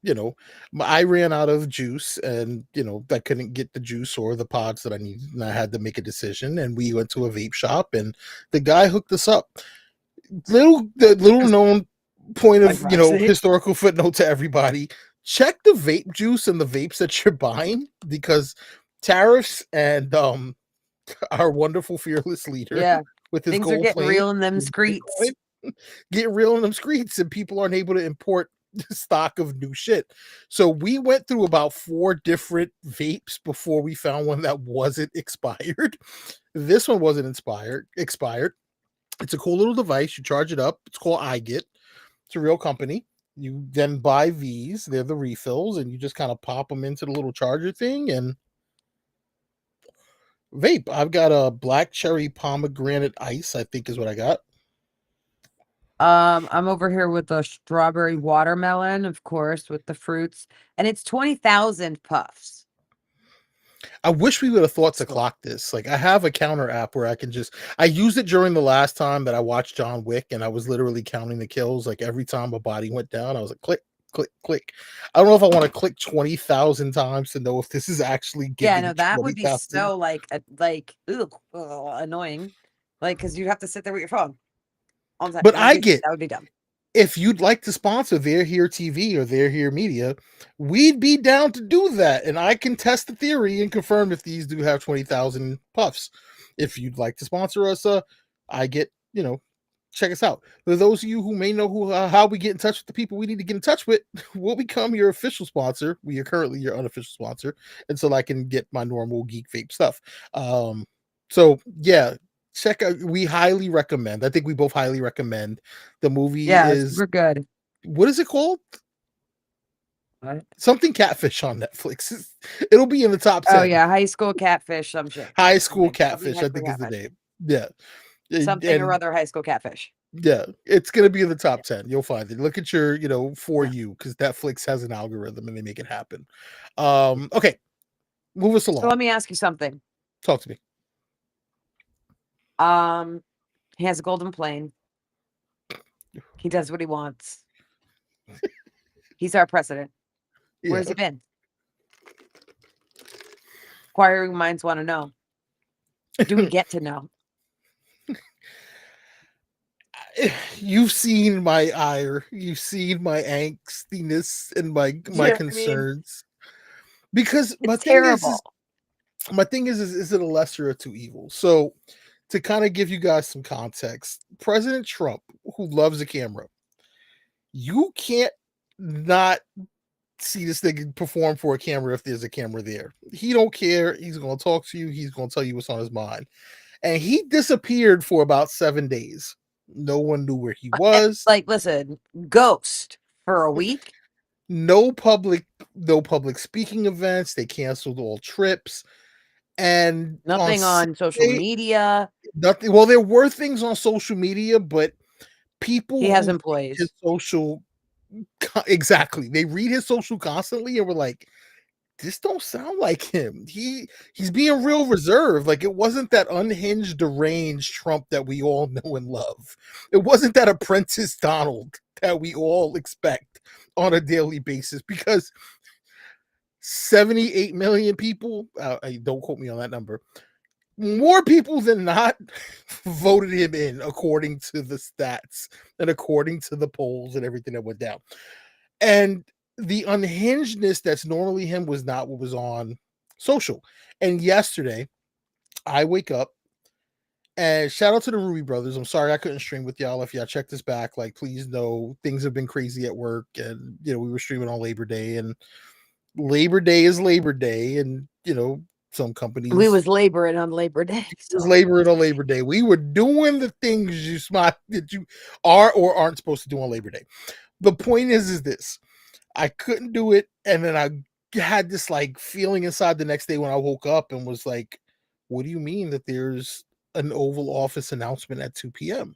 I ran out of juice, and I couldn't get the juice or the pods that I needed, and I had to make a decision. And we went to a vape shop, and the guy hooked us up. The little known point of Like Roxy. historical footnote to everybody: check the vape juice and the vapes that you're buying, because tariffs and our wonderful fearless leader Yeah. with his Things are gold getting flame real in them and streets. Bitcoin, get real in them streets, and people aren't able to import stock of new shit. So we went through about 4 different vapes before we found one that wasn't expired. This one wasn't expired. It's a cool little device. You charge it up. It's called iGet. It's a real company. You then buy these. They're the refills, and you just kind of pop them into the little charger thing and vape. I've got a black cherry pomegranate ice, I think is what I got. I'm over here with the strawberry watermelon, of course, with the fruits, and it's 20,000 puffs. I wish we would have thought to Cool. clock this. Like, I have a counter app where I used it during the last time that I watched John Wick, and I was literally counting the kills. Like, every time a body went down, I was like, click, click, click. I don't know if I want to click 20,000 times to know if this is actually Yeah, giving no, that would be 20,000. so annoying. Like, because you'd have to sit there with your phone all the time. But That would be dumb. if you'd like to sponsor They're Here TV or They're Here Media, we'd be down to do that. And I can test the theory and confirm if these do have 20,000 puffs. If you'd like to sponsor us, check us out. For those of you who may know how we get in touch with the people we need to get in touch with, we'll become your official sponsor. We are currently your unofficial sponsor, and so I can get my normal Geek Vape stuff. So yeah, check out. We highly recommend. I think we both highly recommend. The movie Yeah, is we're good. what is it called? What? Something Catfish on Netflix. It'll be in the top 10. Oh yeah, High School Catfish, some shit. High School Something Catfish, High I School think is the Catfish. name. Yeah. Something or And other High School Catfish. yeah, it's gonna be in the top 10. You'll find it. Look at your, for you, because Netflix has an algorithm and they make it happen. Okay. Move us So along. let me ask you something. Talk to me. He has a golden plane. He does what he wants. He's our president. Yeah. Where's he been? Inquiring minds want to know. Do we get to know? You've seen my ire, you've seen my angstiness and my know what I mean? concerns. Because It's terrible. my thing is it a lesser of two evils? So to kind of give you guys some context, President Trump, who loves a camera, you can't not see this thing perform for a camera if there's a camera there. He don't care. He's going to talk to you. He's going to tell you what's on his mind. And he disappeared for about 7 days. No one knew where he was. Like, listen, ghost for a week. No public speaking events. They canceled all trips. And Nothing on social media. Nothing. Well, there were things on social media, but people He has who employees. his social exactly. They read his social constantly and were like, this don't sound like him. He's being real reserved. Like, it wasn't that unhinged, deranged Trump that we all know and love. It wasn't that apprentice Donald that we all expect on a daily basis, because 78 million people, don't quote me on that number, more people than not voted him in according to the stats and according to the polls and everything that went down. And the unhingedness that's normally him was not what was on social. And yesterday, I wake up and shout out to the Ruby brothers. I'm sorry I couldn't stream with y'all. If y'all check this back, like, please know things have been crazy at work, and we were streaming on Labor Day, and Labor Day is Labor Day, and some companies We was laboring on Labor Day. was laboring on Labor Day. We were doing the things that you are or aren't supposed to do on Labor Day. The point is this: I couldn't do it, and then I had this like feeling inside the next day when I woke up and was like, "What do you mean that there's an Oval Office announcement at 2 p.m.?"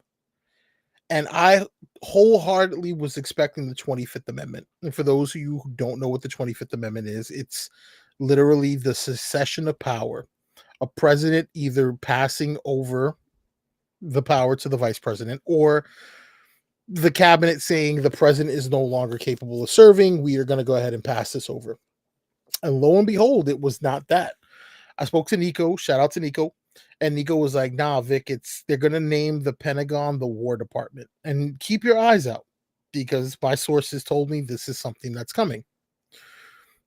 And I wholeheartedly was expecting the 25th Amendment. And for those of you who don't know what the 25th Amendment is, it's literally the secession of power. A president either passing over the power to the vice president, or the cabinet saying the president is no longer capable of serving. We are going to go ahead and pass this over. And lo and behold, it was not that. I spoke to Nico. Shout out to Nico. And Nico was like, nah, Vic, they're going to name the Pentagon the War Department. And keep your eyes out, because my sources told me this is something that's coming.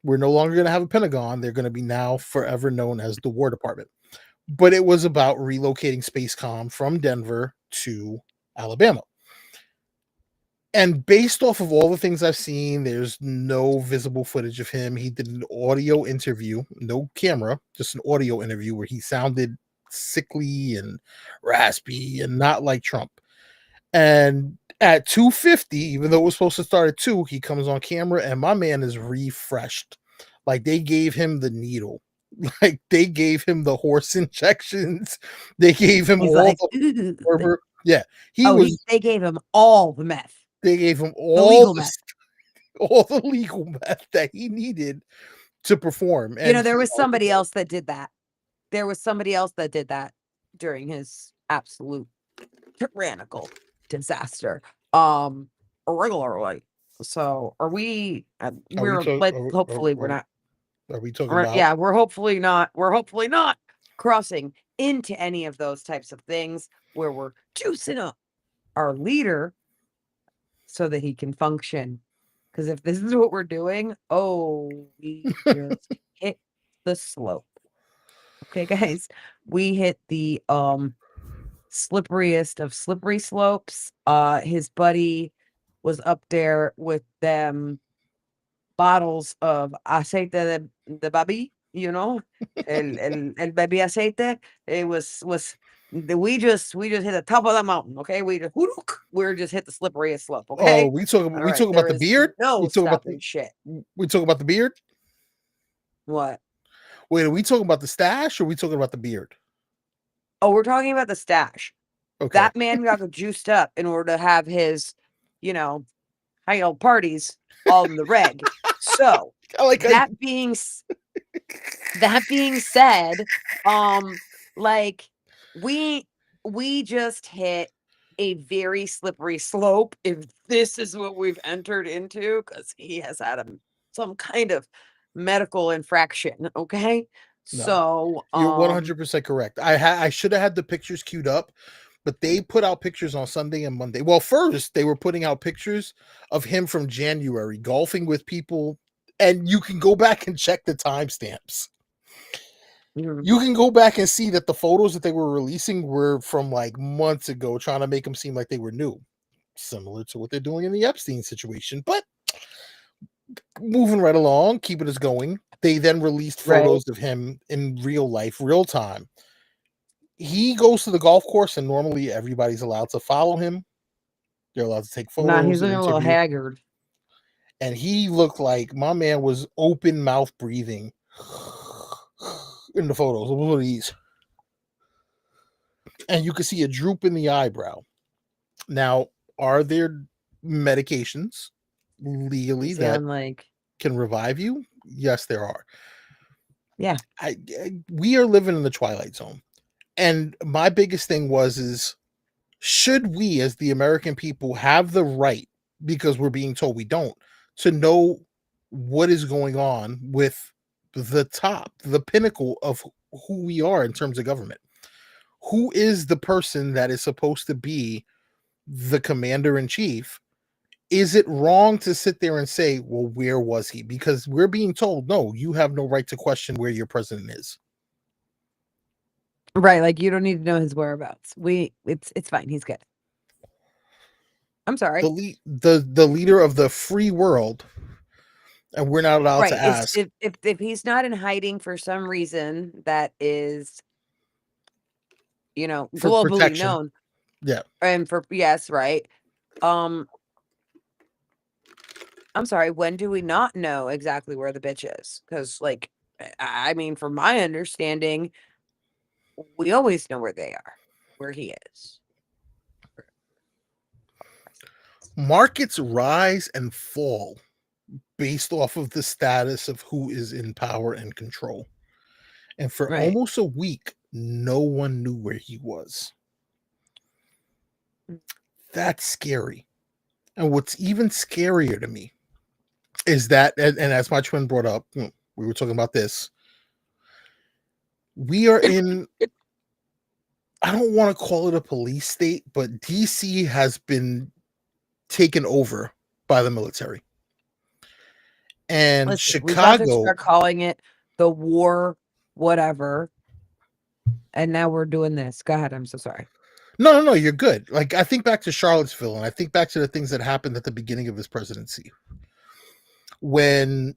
We're no longer going to have a Pentagon. They're going to be now forever known as the War Department. But it was about relocating Spacecom from Denver to Alabama. And based off of all the things I've seen, there's no visible footage of him. He did an audio interview, no camera, just an audio interview where he sounded sickly and raspy and not like Trump. And at 2:50, even though it was supposed to start at 2, he comes on camera and my man is refreshed. Like they gave him the needle. Like they gave him the horse injections. They gave him He's all like, the "Ooh." fervor. Yeah, They gave him all the meth. they gave him legal all meth. all the legal meth that he needed to perform. You know, And there was somebody else that did that. There was somebody else that did that during his absolute tyrannical disaster. Regularly. So are we? We're hopefully we're not. Are we talking about? Yeah, we're hopefully not. We're hopefully not crossing into any of those types of things where we're juicing up our leader so that he can function. Because if this is what we're doing, we just hit the slope. Okay, guys, we hit the slipperiest of slippery slopes. His buddy was up there with them bottles of aceite de baby, you know, el baby aceite. It was we just hit the top of the mountain. Okay, we're just hit the slipperiest slope. Okay, Oh, we talk All right, about there the is beard. No we talk about stopping shit. We talk about the beard. What? Wait, are we talking about the stash or are we talking about the beard? Oh, we're talking about the stash. Okay. That man got juiced up in order to have his, high old parties all in the reg. So I like how that being said, like we just hit a very slippery slope if this is what we've entered into, because he has had some kind of medical infraction. Okay. No, So you're 100% correct. I should have had the pictures queued up, but they put out pictures on Sunday and Monday. Well, first they were putting out pictures of him from January golfing with people, and you can go back and check the timestamps. You can go back and see that the photos that they were releasing were from like months ago, trying to make them seem like they were new, similar to what they're doing in the Epstein situation. But moving right along, keeping us going, they then released photos of him in real life, real time. He goes to the golf course, and normally everybody's allowed to follow him. They're allowed to take photos. Nah, he's looking and a little interview. haggard. And he looked like my man was open mouth breathing in the photos. Look at these. And you can see a droop in the eyebrow. Now, are there medications legally that can revive you? Yes, there are. Yeah. We are living in the Twilight Zone. And my biggest thing is, should we as the American people have the right, because we're being told we don't, to know what is going on with the pinnacle of who we are in terms of government? Who is the person that is supposed to be the commander in chief? Is it wrong to sit there and say, well, where was he? Because we're being told, no, you have no right to question where your president is. Right, like you don't need to know his whereabouts. It's fine. He's good. I'm sorry. The leader of the free world, and we're not allowed to ask. If he's not in hiding for some reason that is, globally protection. known. Yeah. And yes, right. I'm sorry, when do we not know exactly where the bitch is? Because, I mean, from my understanding, we always know where they are, where he is. Markets rise and fall based off of the status of who is in power and control. And for almost a week, no one knew where he was. That's scary. And what's even scarier to me is that, and as my twin brought up, we were talking about this. We are in, I don't want to call it a police state, but DC has been taken over by the military. And Listen, we about to Chicago, start calling it the war, whatever. And now we're doing this. Go ahead. I'm so sorry. no, you're good. Like, I think back to Charlottesville, and I think back to the things that happened at the beginning of his presidency. When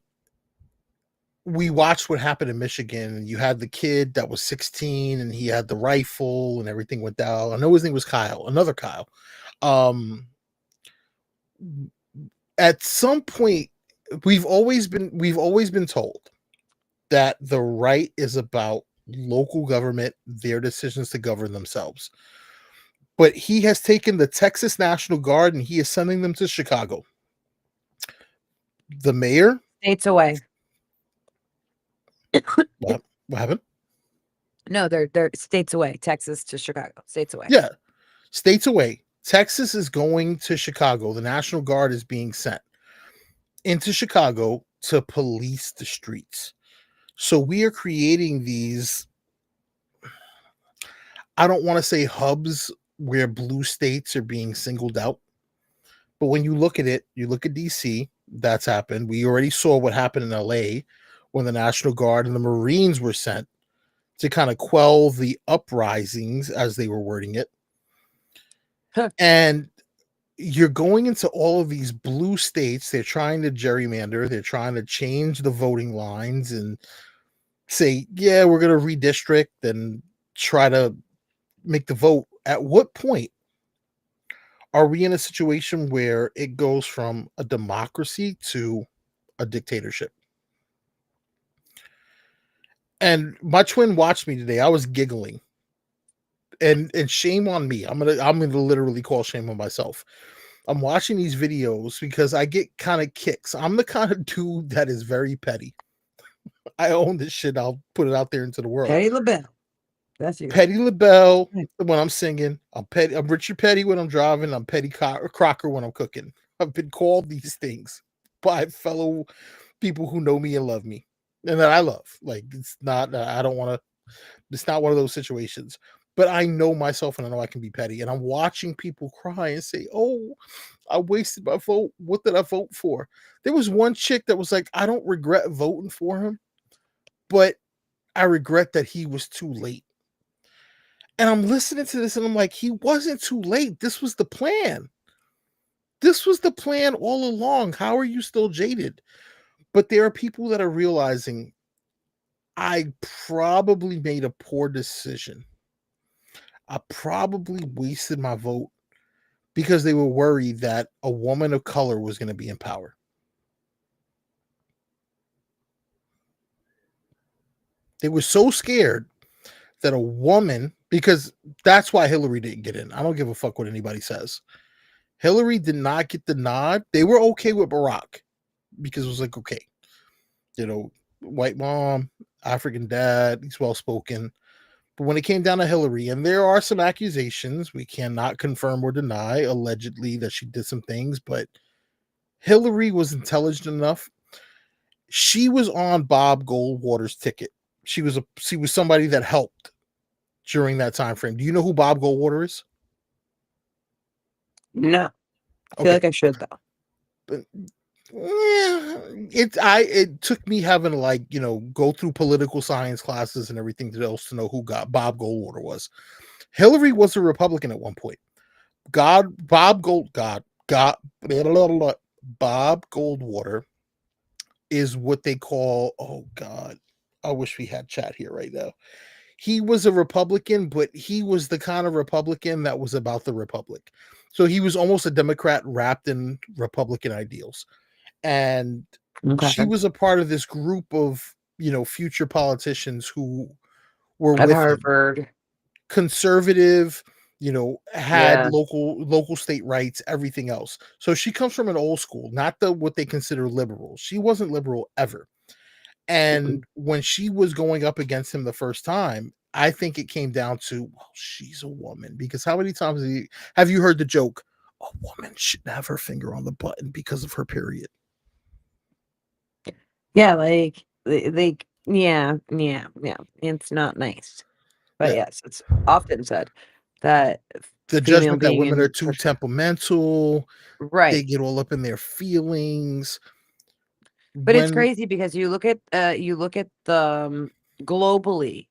we watched what happened in Michigan, and you had the kid that was 16 and he had the rifle and everything went down. I know his name was Kyle, another Kyle. At some point, we've always been told that the right is about local government, their decisions to govern themselves. But he has taken the Texas National Guard and he is sending them to Chicago. The mayor, States away. what happened? No, they're states away. Texas to Chicago. States away. Yeah, states away. Texas is going to Chicago. The National Guard is being sent into Chicago to police the streets. So we are creating these, I don't want to say hubs where blue states are being singled out. But when you look at it, you look at DC, that's happened. We already saw what happened in LA when the National Guard and the Marines were sent to kind of quell the uprisings, as they were wording it. Huh. And you're going into all of these blue states. They're trying to gerrymander. They're trying to change the voting lines and say, yeah, we're going to redistrict and try to make the vote. At what point are we in a situation where it goes from a democracy to a dictatorship? And my twin watched me today. I was giggling. And shame on me. I'm gonna literally call shame on myself. I'm watching these videos because I get kind of kicks. I'm the kind of dude that is very petty. I own this shit. I'll put it out there into the world. Petty LaBelle. That's you. Petty LaBelle when I'm singing. I'm petty. I'm Richard Petty when I'm driving. I'm Petty Crocker when I'm cooking. I've been called these things by fellow people who know me and love me, and that I love. Like, it's not. I don't want to. It's not one of those situations. But I know myself, and I know I can be petty. And I'm watching people cry and say, "Oh, I wasted my vote. What did I vote for?" There was one chick that was like, "I don't regret voting for him, but I regret that he was too late." And I'm listening to this and I'm like, he wasn't too late. This was the plan. This was the plan all along. How are you still jaded? But there are people that are realizing I probably made a poor decision. I probably wasted my vote because they were worried that a woman of color was going to be in power. They were so scared that a woman, because that's why Hillary didn't get in. I don't give a fuck what anybody says. Hillary did not get the nod. They were okay with Barack because it was like, okay, white mom, African dad, he's well spoken. But when it came down to Hillary, and there are some accusations, we cannot confirm or deny, allegedly, that she did some things, but Hillary was intelligent enough. She was on Bob Goldwater's ticket. She was somebody that helped during that time frame. Do you know who Bob Goldwater is? No. I feel like I should, though. But it took me having to go through political science classes and everything else to know who Bob Goldwater was. Hillary was a Republican at one point. Bob Goldwater is what they call, oh God, I wish we had chat here right now. He was a Republican, but he was the kind of Republican that was about the Republic. So he was almost a Democrat wrapped in Republican ideals. And she was a part of this group of, future politicians who were At with Harvard. him. Conservative, had local state rights, everything else. So she comes from an old school, not what they consider liberal. She wasn't liberal ever. And when she was going up against him the first time, I think it came down to, well, she's a woman. Because how many times have you heard the joke, a woman shouldn't have her finger on the button because of her period. Yeah, like yeah. It's not nice. But Yeah. yes, it's often said that The female judgment that being women are in too temperamental, they right. get all up in their feelings. But it's When crazy because you look at the globally,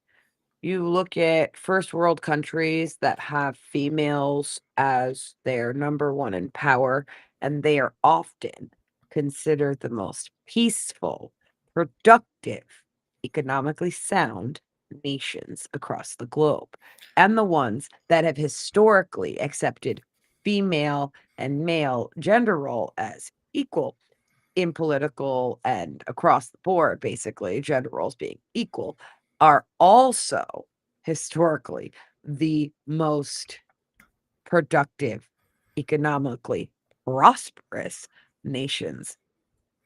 you look at first world countries that have females as their number one in power, and they are often considered the most peaceful, productive, economically sound nations across the globe, and the ones that have historically accepted female and male gender role as equal in political and across the board, basically, gender roles being equal, are also historically the most productive, economically prosperous nations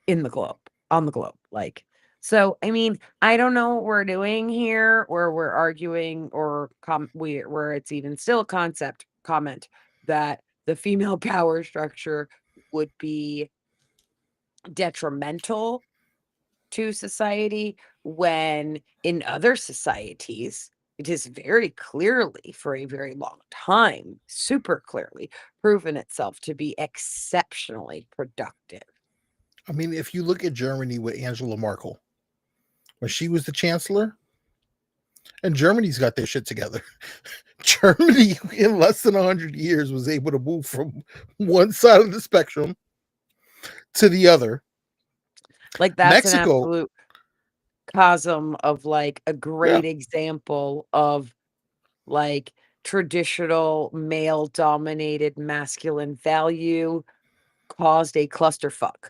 in the globe, on the globe. Like, so I mean, I don't know what we're doing here, where we're arguing or where it's even still a concept comment that the female power structure would be detrimental to society when in other societies it is very clearly for a very long time super clearly proven itself to be exceptionally productive. I mean, if you look at Germany with Angela Merkel, when she was the chancellor, and Germany's got their shit together. Germany, in less than 100 years, was able to move from one side of the spectrum to the other. Like that's an Mexico, absolute cosm of like a yeah, great example of like traditional male dominated masculine value caused a clusterfuck.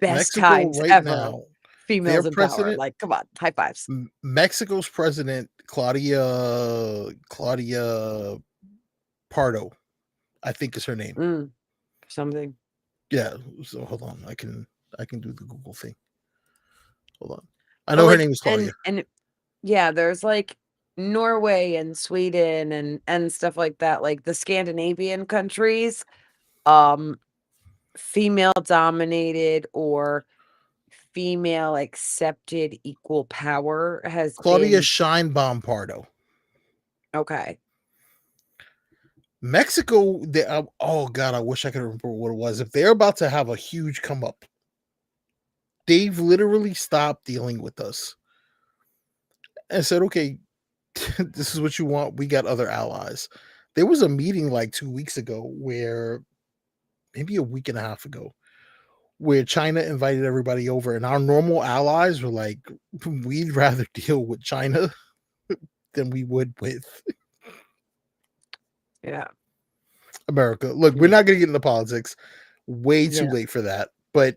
Best Mexico times right ever. now, their Females in power. president, Like, come on, high fives. Mexico's president, Claudia Pardo, I think is her name. Mm, something. Yeah. So hold on, I can do the Google thing. Hold on. I But know her like, name is Claudia. and yeah, there's like Norway and Sweden and stuff like that, like the Scandinavian countries, um, female dominated or female accepted equal power has Claudia been Sheinbaum Pardo. okay. Mexico, oh god, I wish I could remember what it was. If they're about to have a huge come up, they've literally stopped dealing with us and said, okay, this is what you want. We got other allies. There was a meeting like 2 weeks ago where maybe a week and a half ago where China invited everybody over, and our normal allies were like, we'd rather deal with China than we would with Yeah. America. Look, we're Mm, not going to get into politics. Way too yeah. late for that. But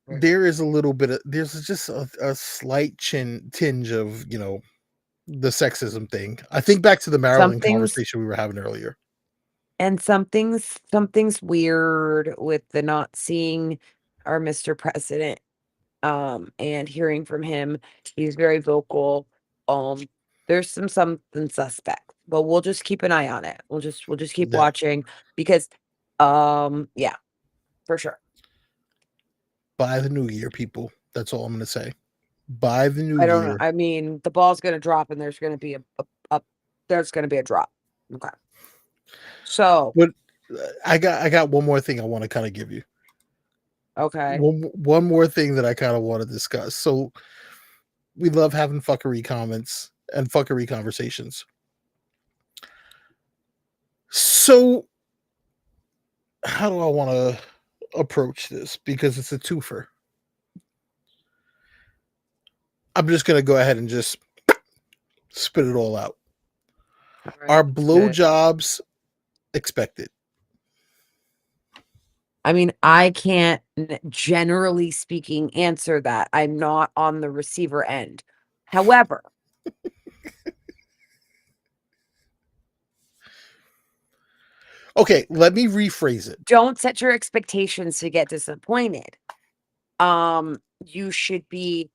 Right. there is a little bit of, there's just a slight tinge of, the sexism thing. I think back to the Maryland Something's conversation we were having earlier. and something's weird with the not seeing our Mr. President, and hearing from him. He's very vocal. There's something suspect, but we'll just keep an eye on it. We'll just keep Yeah. watching because, yeah, for sure. By the new year, people. That's all I'm going to say. By the new I don't know. year. I mean, the ball's gonna drop, and there's gonna be there's gonna be a drop. Okay. So, But I got one more thing I want to kind of give you. okay. One more thing that I kind of want to discuss. So we love having fuckery comments and fuckery conversations. So how do I want to approach this? Because it's a twofer. I'm just gonna go ahead and just spit it all out. All Are right. Good. blowjobs expected? I mean, I can't generally speaking answer that. I'm not on the receiver end. However, Okay, let me rephrase it. don't set your expectations to get disappointed. You should be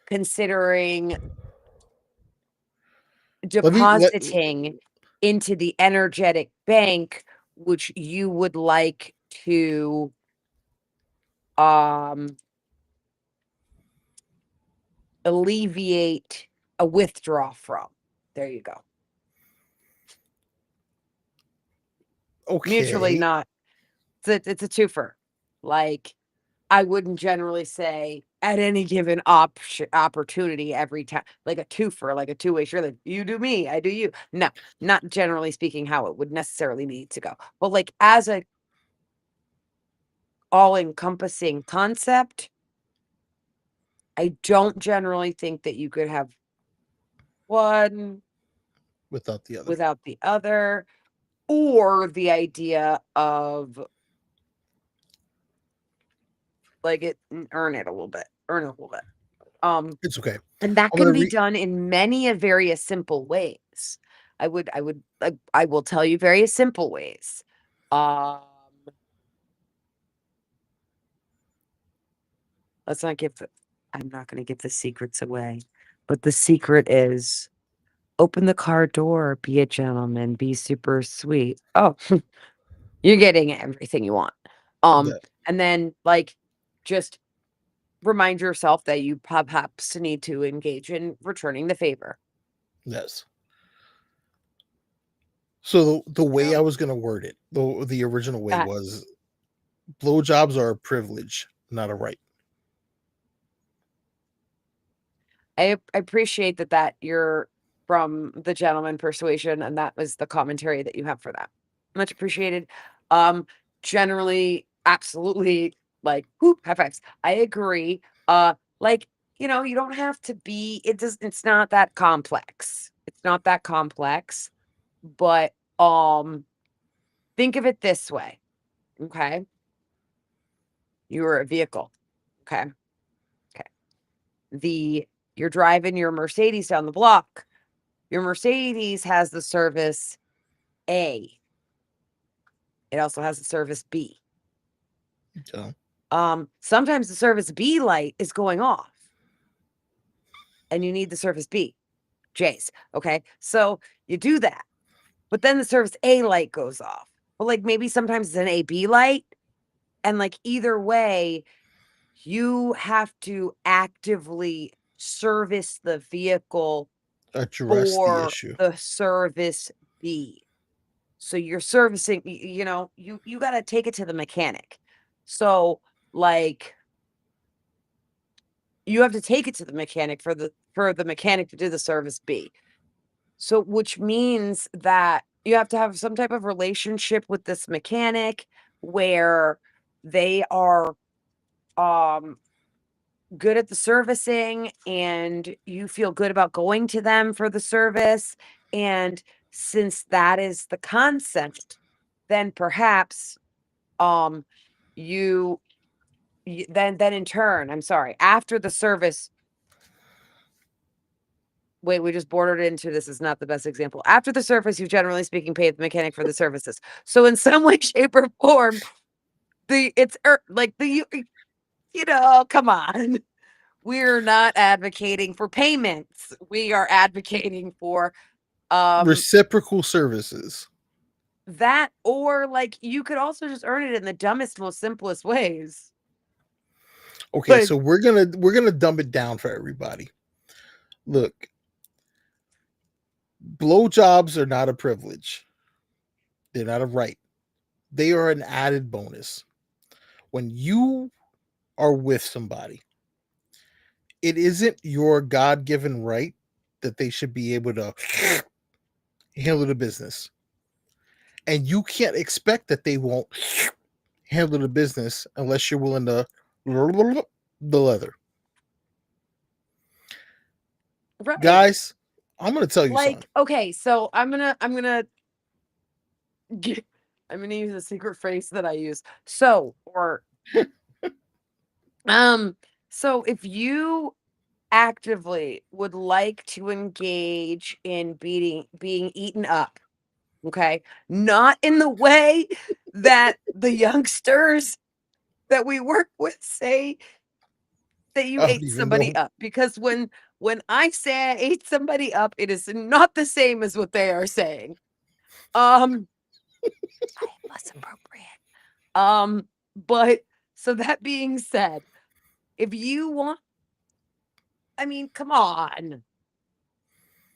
considering Let me let depositing into the energetic bank, which you would like to alleviate a withdrawal from. There you go. Mutually Okay. not. It's a twofer. Like, I wouldn't generally say at any given opportunity every time, like a twofer, like a two-way street, like you do me, I do you. No, not generally speaking how it would necessarily need to go. But like as a all-encompassing concept, I don't generally think that you could have one Without the other. without the other, or the idea of like earn it a little bit. It's okay. And that I'm can gonna be read. done in many of various simple ways. I will tell you various simple ways. Um, let's not give I'm not going to give the secrets away, but the secret is open the car door, be a gentleman, be super sweet. Oh, you're getting everything you want. Yeah. And then like just remind yourself that you perhaps need to engage in returning the favor. Yes. So the way Yeah. I was gonna word it, the original way That was, blowjobs are a privilege, not a right. I appreciate that you're from the gentleman persuasion, and that was the commentary that you have for that. Much appreciated. Um, generally, absolutely, like, whoop, high fives. I agree. Like, you know, you don't have to be, it's not that complex. It's not that complex, but think of it this way, okay? You're a vehicle, okay? You're driving your Mercedes down the block. Your Mercedes has the service A. It also has the service B. So, Sometimes the service B light is going off and you need the service B. J's. Okay. So you do that. But then the service A light goes off. But like maybe sometimes it's an AB light. And like either way, you have to actively service the vehicle address the for issue. the service B. So you're servicing, you know, you got to take it to the mechanic. So like you have to take it to the mechanic for the mechanic to do the service B. So which means that you have to have some type of relationship with this mechanic where they are good at the servicing and you feel good about going to them for the service. And since that is the concept, then perhaps you, then in turn, I'm sorry, after the service, wait, we just bordered into this is not the best example. After the service, you generally speaking pay the mechanic for the services. So in some way, shape, or form, like you know, come on. We're not advocating for payments. We are advocating for Reciprocal services. that, or like you could also just earn it in the dumbest, most simplest ways. Okay, But so we're gonna dumb it down for everybody. Look, blowjobs are not a privilege. They're not a right. They are an added bonus. When you are with somebody, it isn't your God-given right that they should be able to handle the business. And you can't expect that they won't handle the business unless you're willing to the leather. right, Guys, I'm gonna tell you something. like okay, so I'm gonna I'm gonna use a secret phrase that I use. So or so if you actively would like to engage in being eaten up, okay? Not in the way that the youngsters that we work with say that you I don't ate even somebody know. up, because when I say I ate somebody up, it is not the same as what they are saying. I was appropriate. But so that being said, if you want, I mean, come on.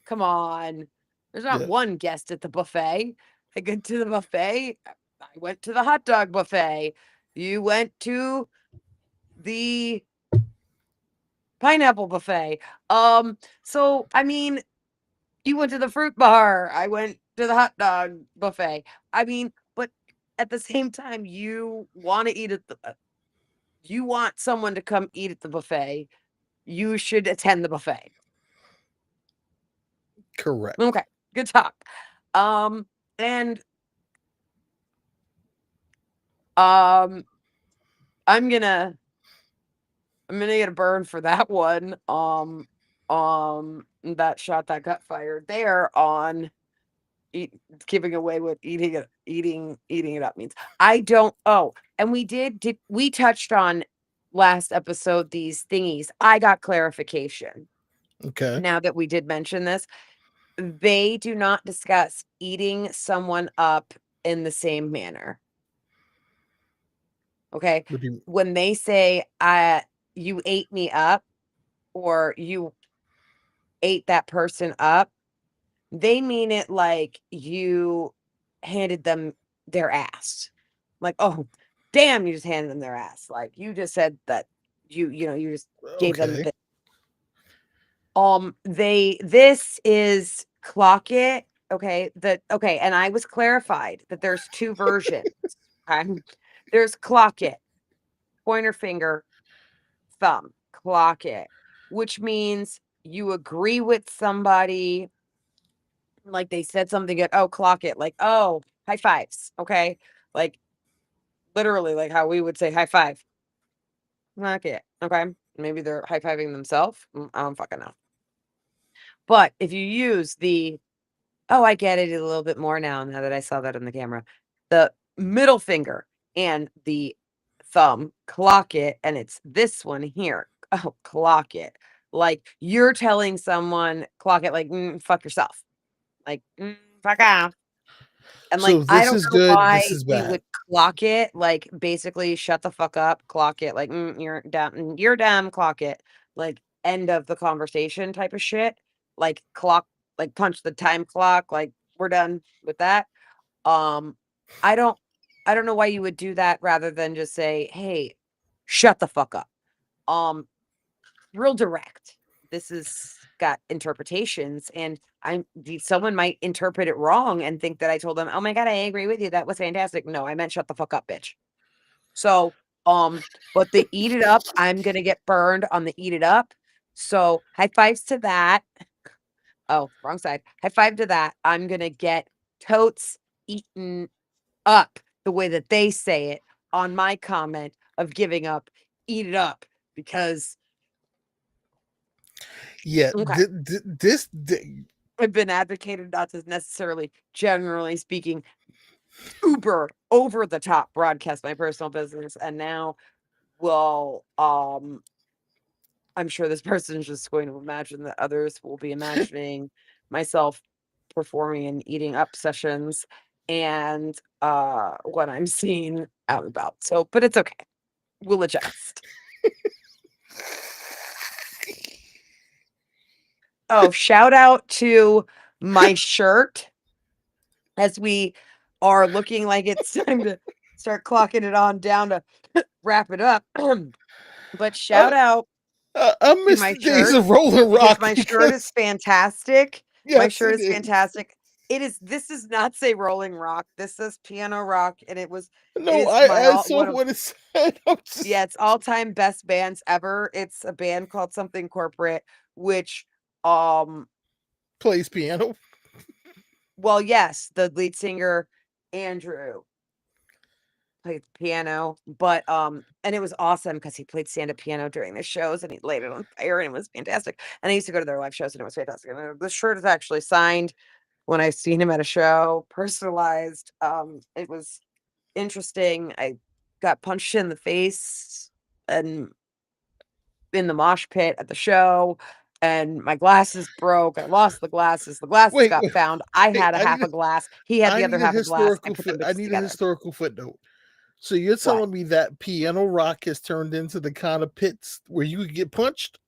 Come on. There's not Yeah. one guest at the buffet. I go to the buffet. I went to the hot dog buffet. You went to the pineapple buffet. So I mean, you went to the fruit bar. I went to the hot dog buffet. I mean, but at the same time, you want to eat at the you want someone to come eat at the buffet. You should attend the buffet. Correct. Okay, good talk. And I'm gonna get a burn for that one. That shot that got fired there on giving away what eating it up means. I don't. Oh, and we touched on last episode these thingies. I got clarification Okay. now that we did mention this. They do not discuss eating someone up in the same manner. Okay. What do you, When they say, you ate me up or you ate that person up, they mean it like you handed them their ass. Like, oh, damn, you just handed them their ass. Like you just said that you just gave them the okay. bit. This is clock it. Okay. Okay, and I was clarified that there's two versions. Okay. There's clock it, pointer finger, thumb, clock it, which means you agree with somebody, like they said something good, oh, clock it, like, oh, high fives. Okay. Like literally like how we would say high five. Clock it. Okay. Maybe they're high fiving themselves. I don't fucking know. But if you use oh, I get it a little bit more now that I saw that on the camera. The middle finger and the thumb, clock it, and it's this one here. Oh, clock it. Like you're telling someone, clock it, like, fuck yourself. Like, fuck off. And like, So I this don't is know good. why This is we bad. would clock it, like basically shut the fuck up, clock it, like, you're dumb, clock it. Like end of the conversation type of shit. Like clock, like punch the time clock, like we're done with that. Um, I don't I don't know why you would do that rather than just say, "Hey, shut the fuck up." Um, Real direct. This is got interpretations, and someone might interpret it wrong and think that I told them, "Oh my god, I agree with you. That was fantastic." No, I meant shut the fuck up, bitch. So, but the eat it up, I'm gonna get burned on the eat it up. So high fives to that. Oh, wrong side. High five to that. I'm gonna get totes eaten up the way that they say it on my comment of giving up, eat it up because Yeah. okay. This. I've been advocated not to necessarily, generally speaking, uber over the top broadcast my personal business. And now, well, I'm sure this person is just going to imagine that others will be imagining myself performing and eating up sessions and what I'm seeing out and about. So, but it's okay. We'll adjust. Oh, shout out to my shirt as we are looking like it's time to start clocking it on down to wrap it up. But I, shout out I to miss my the days shirt of Rolling because Rock my shirt is because fantastic. My yes, shirt it is is. fantastic. This does not say Rolling Rock. This says Piano Rock, and it No, is my I all saw one of what it said. I'm just yeah, it's all-time best bands ever. It's a band called Something Corporate, which um plays piano. well, yes, the lead singer Andrew played piano, but and it was awesome because he played stand-up piano during the shows and he laid it on fire and it was fantastic. And I used to go to their live shows and it was fantastic. And the shirt is actually signed when I seen him at a show, personalized. It was interesting. I got punched in the face and in the mosh pit at the show. and my glasses broke. I lost the glasses. The glasses Wait, got wait, found. I wait, had a half a glass. He had the other half a glass. I put them I bitches need a together. historical footnote. So you're What? telling me that Piano Rock has turned into the kind of pits where you could get punched?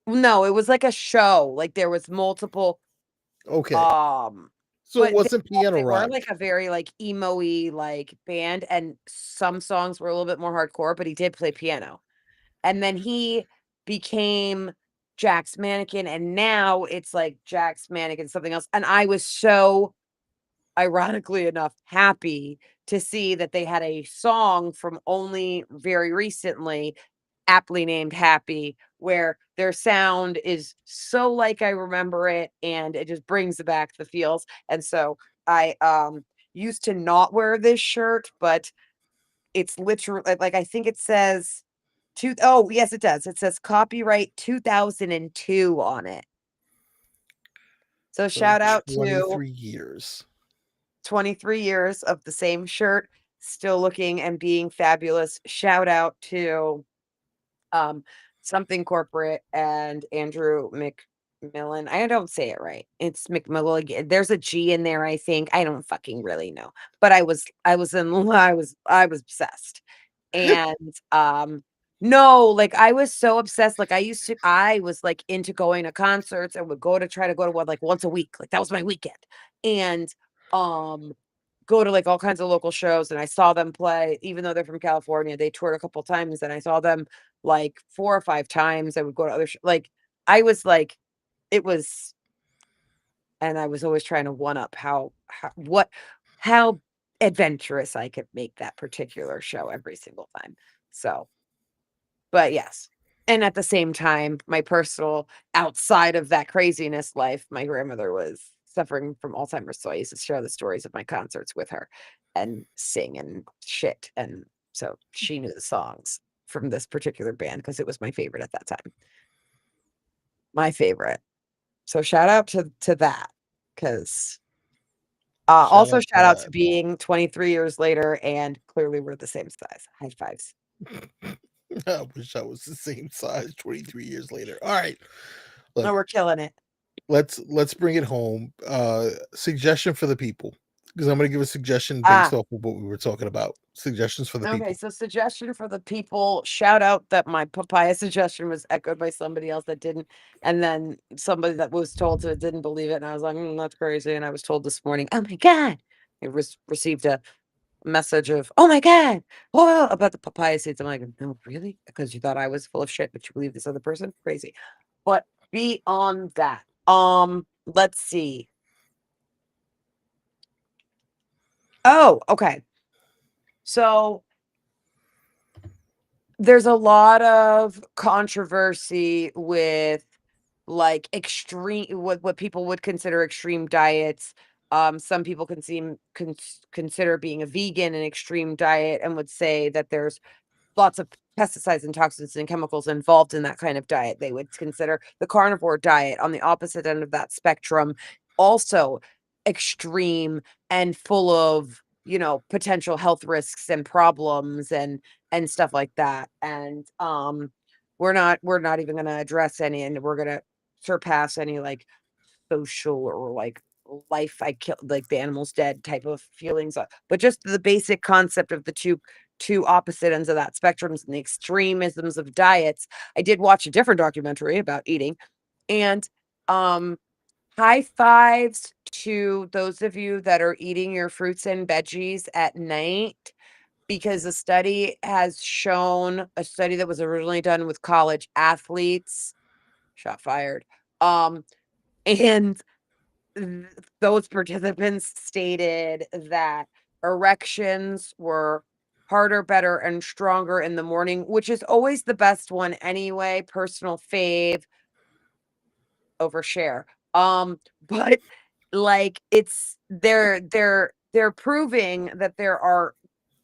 No, it was like a show. Like there was multiple Okay. So it but wasn't Piano they were Rock. like a very like emo-y like band, and some songs were a little bit more hardcore, but he did play piano. And then he became Jack's Mannequin, and now it's like Jack's Mannequin something else. And I was so, ironically enough, happy to see that they had a song from only very recently, aptly named Happy, where their sound is so like I remember it, and it just brings back the feels. And so I used to not wear this shirt, but it's literally like I think it says oh yes, it does. It says copyright 2002 on it. So So shout out to 23 years. 23 years of the same shirt, still looking and being fabulous. Shout out to um something corporate and Andrew McMillan. I don't say it right. It's McMillan. There's a G in there, I think. I don't fucking really know. But I was obsessed. And no, like I was so obsessed. Like I was like into going to concerts and would try to go to one like once a week. Like that was my weekend. And um go to like all kinds of local shows, and I saw them play, even though they're from California. They toured a couple times and I saw them like 4 or 5 times. I would go to other like I was like it was, and I was always trying to one up how adventurous I could make that particular show every single time. So, but yes. And at the same time, my personal outside of that craziness life, my grandmother was suffering from Alzheimer's. So I used to share the stories of my concerts with her and sing and shit. And so she knew the songs from this particular band because it was my favorite at that time. My favorite. So shout out to that. Because also Shout shout out to out being 23 years later, and clearly we're the same size. High fives. to that. I wish I was the same size 23 years later. All right. No, Look, we're killing it. let's bring it home. Suggestion for the people. Because I'm gonna give a suggestion based Ah, off of what we were talking about. Suggestions for the okay. people. So suggestion for the people. Shout out that my papaya suggestion was echoed by somebody else that didn't, and then somebody that was told to didn't believe it, and I was like, that's crazy. And I was told this morning, oh my god, I received a message of, oh my god, oh, about the papaya seeds. I'm like, no, really? Because you thought I was full of shit, but you believe this other person? Crazy. But beyond that, let's see. Oh, okay. So there's a lot of controversy with like extreme what people would consider extreme diets. Some people consider being a vegan an extreme diet and would say that there's lots of pesticides and toxins and chemicals involved in that kind of diet. They would consider the carnivore diet on the opposite end of that spectrum also extreme and full of, potential health risks and problems and stuff like that. And we're not even going to address any, and we're going to surpass any like social or like life I killed like the animal's dead type of feelings, but just the basic concept of the two opposite ends of that spectrums and the extremisms of diets. I did watch a different documentary about eating, and um high fives to those of you that are eating your fruits and veggies at night, because a study that was originally done with college athletes, shot fired, um and th those participants stated that erections were harder, better, and stronger in the morning, which is always the best one anyway, personal fave, overshare. But, like, they're proving that there are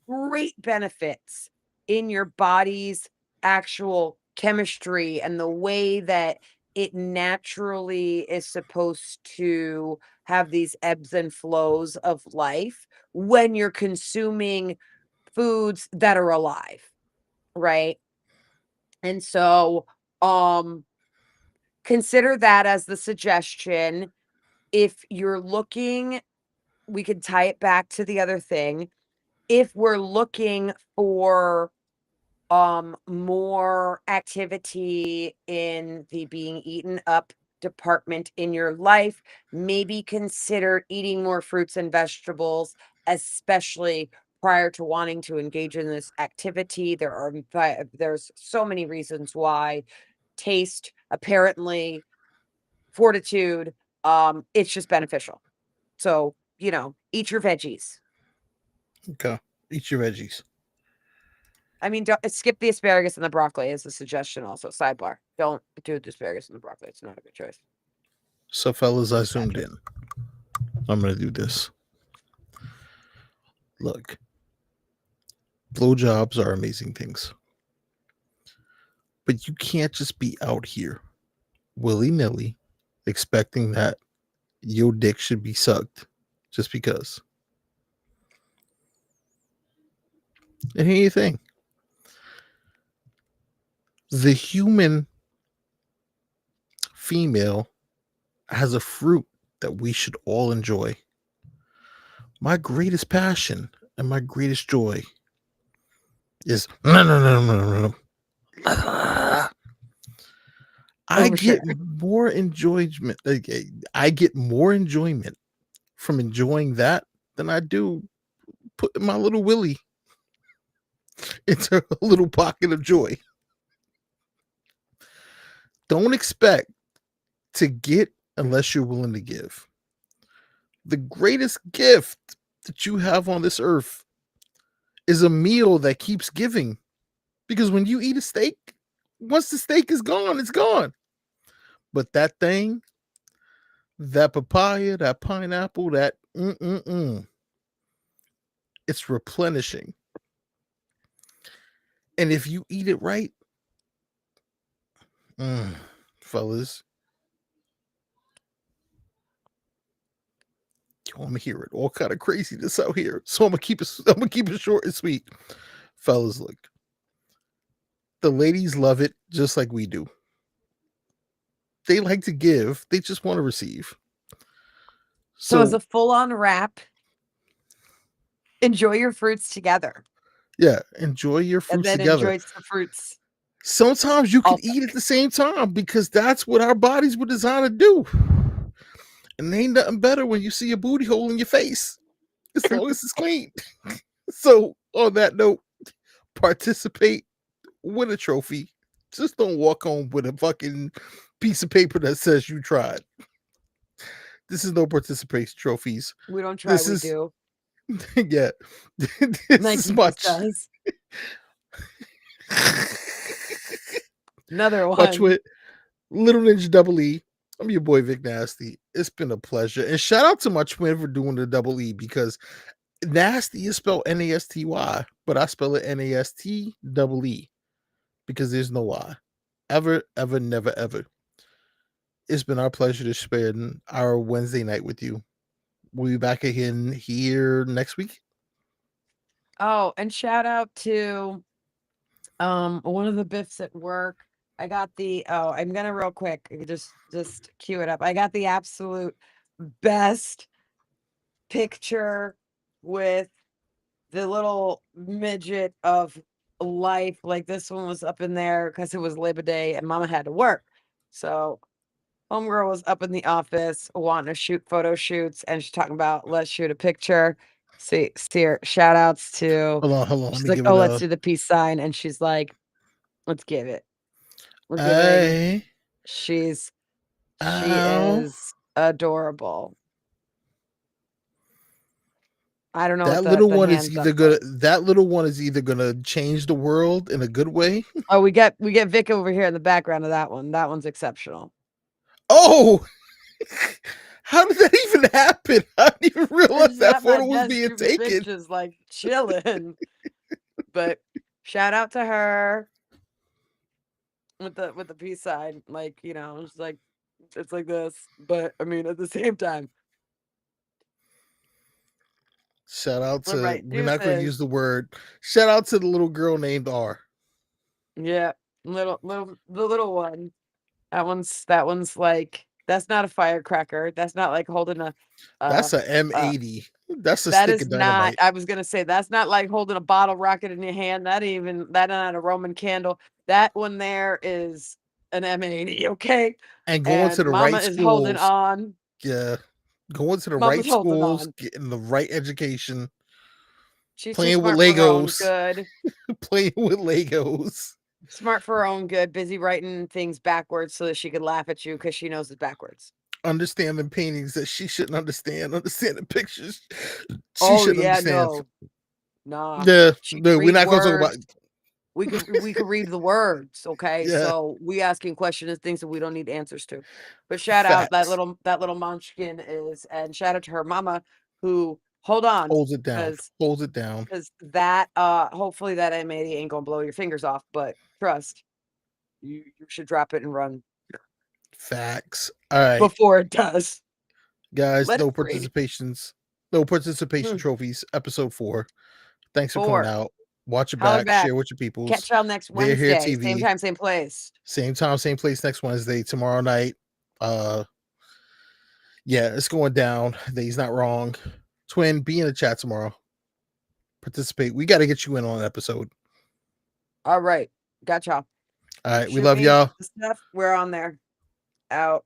great benefits in your body's actual chemistry and the way that it naturally is supposed to have these ebbs and flows of life when you're consuming foods that are alive, right? And so, um, consider that as the suggestion. If you're looking, we could tie it back to the other thing. If we're looking for more activity in the being eaten up department in your life, maybe consider eating more fruits and vegetables, especially prior to wanting to engage in this activity. There's so many reasons why. Taste, apparently, fortitude, it's just beneficial. So, eat your veggies. Okay. Eat your veggies. I mean, don't skip the asparagus and the broccoli is a suggestion also. Sidebar. Don't do the asparagus and the broccoli. It's not a good choice. So, fellas, I zoomed in. I'm going to do this. Look, blowjobs are amazing things. But you can't just be out here willy-nilly expecting that your dick should be sucked just because. And here's the thing. The human female has a fruit that we should all enjoy. My greatest passion and my greatest joy is no. I get more enjoyment. I get more enjoyment from enjoying that than I do putting my little willy into a little pocket of joy. Don't expect to get unless you're willing to give. The greatest gift that you have on this earth is a meal that keeps giving. Because when you eat a steak, once the steak is gone, it's gone. But that thing, that papaya, that pineapple, that it's replenishing. And if you eat it right, fellas, you want to hear it? All kind of craziness out here. So I'm gonna keep it short and sweet. Fellas, look. The ladies love it just like we do. They like to give, they just want to receive. So as a full-on wrap, enjoy your fruits together. Yeah, enjoy your fruits and then together. enjoy some fruits. Sometimes you can Also. eat at the same time because that's what our bodies were designed to do. And ain't nothing better when you see a booty hole in your face, as long as it's clean. So, on that note, participate, win a trophy. Just don't walk home with a fucking piece of paper that says you tried. This is no participation trophies. We don't try, we do. Yeah. This is much. Does. Another one. Much with Little Ninja Double E. I'm your boy Vic Nasty. It's been a pleasure. And shout out to my twin for doing the double E because Nasty is spelled Nasty, but I spell it Nast double E because there's no Y. Ever, ever, never, ever. It's been our pleasure to spend our Wednesday night with you. We'll be back again here next week. Oh, and shout out to one of the biffs at work. I got I'm gonna real quick just cue it up. I got the absolute best picture with the little midget of life. Like this one was up in there because it was Labor Day and Mama had to work. So homegirl was up in the office wanting to shoot photo shoots, and she's talking about let's shoot a picture. See her. Shout outs to. Hold on. She's like, let's do the peace sign, and she's like, let's give it. We're giving. She is adorable. I don't know. That little one is either gonna change the world in a good way. Oh, we get Vic over here in the background of that one. That one's exceptional. Oh, how did that even happen? I didn't even realize that photo was being taken. Just like chilling. But shout out to her with the peace sign. Like, it's like this, but I mean at the same time. Shout out to we're not deuces. gonna use the word. Shout out to the little girl named R. Yeah, the little one. That one's like that's not a firecracker. That's not like holding a That's a uh M80. That's a that stick is of not, dynamite. I was gonna say that's not like holding a bottle rocket in your hand. That not a Roman candle. That one there is an M80, okay? And going to And the mama right is holding schools. on. Yeah. Going to the right Mama's holding schools, on. getting the right education, She's too playing with smart for her own Legos, good. playing with Legos. Smart for her own good, busy writing things backwards so that she could laugh at you because she knows it's backwards. Understanding paintings that she shouldn't understand, understanding pictures she Oh shouldn't yeah, understand. no. Nah. Yeah, She can no, we're read not gonna talk about words. We could read the words, okay? yeah, So we asking questions things that we don't need answers to. But shout out facts. that little munchkin is, and shout out to her mama who hold on Holds it down. because Holds it down. that hopefully that M80 ain't gonna blow your fingers off, but trust you should drop it and run Facts. All right, before it does. guys, Let no it breathe. participations, no participation Hmm. trophies. Episode 4. Thanks for coming 4. out. Watch it Holler back, back. share with your peoples. Catch y'all next They're here Wednesday. Same TV. time, same place. Same time, same place next Wednesday, tomorrow night. Yeah, it's going down. He's not wrong. Twin, be in the chat tomorrow. Participate. We got to get you in on an episode. All right. Got y'all. All right, we Shoot love me y'all. the stuff. We're on there. Out.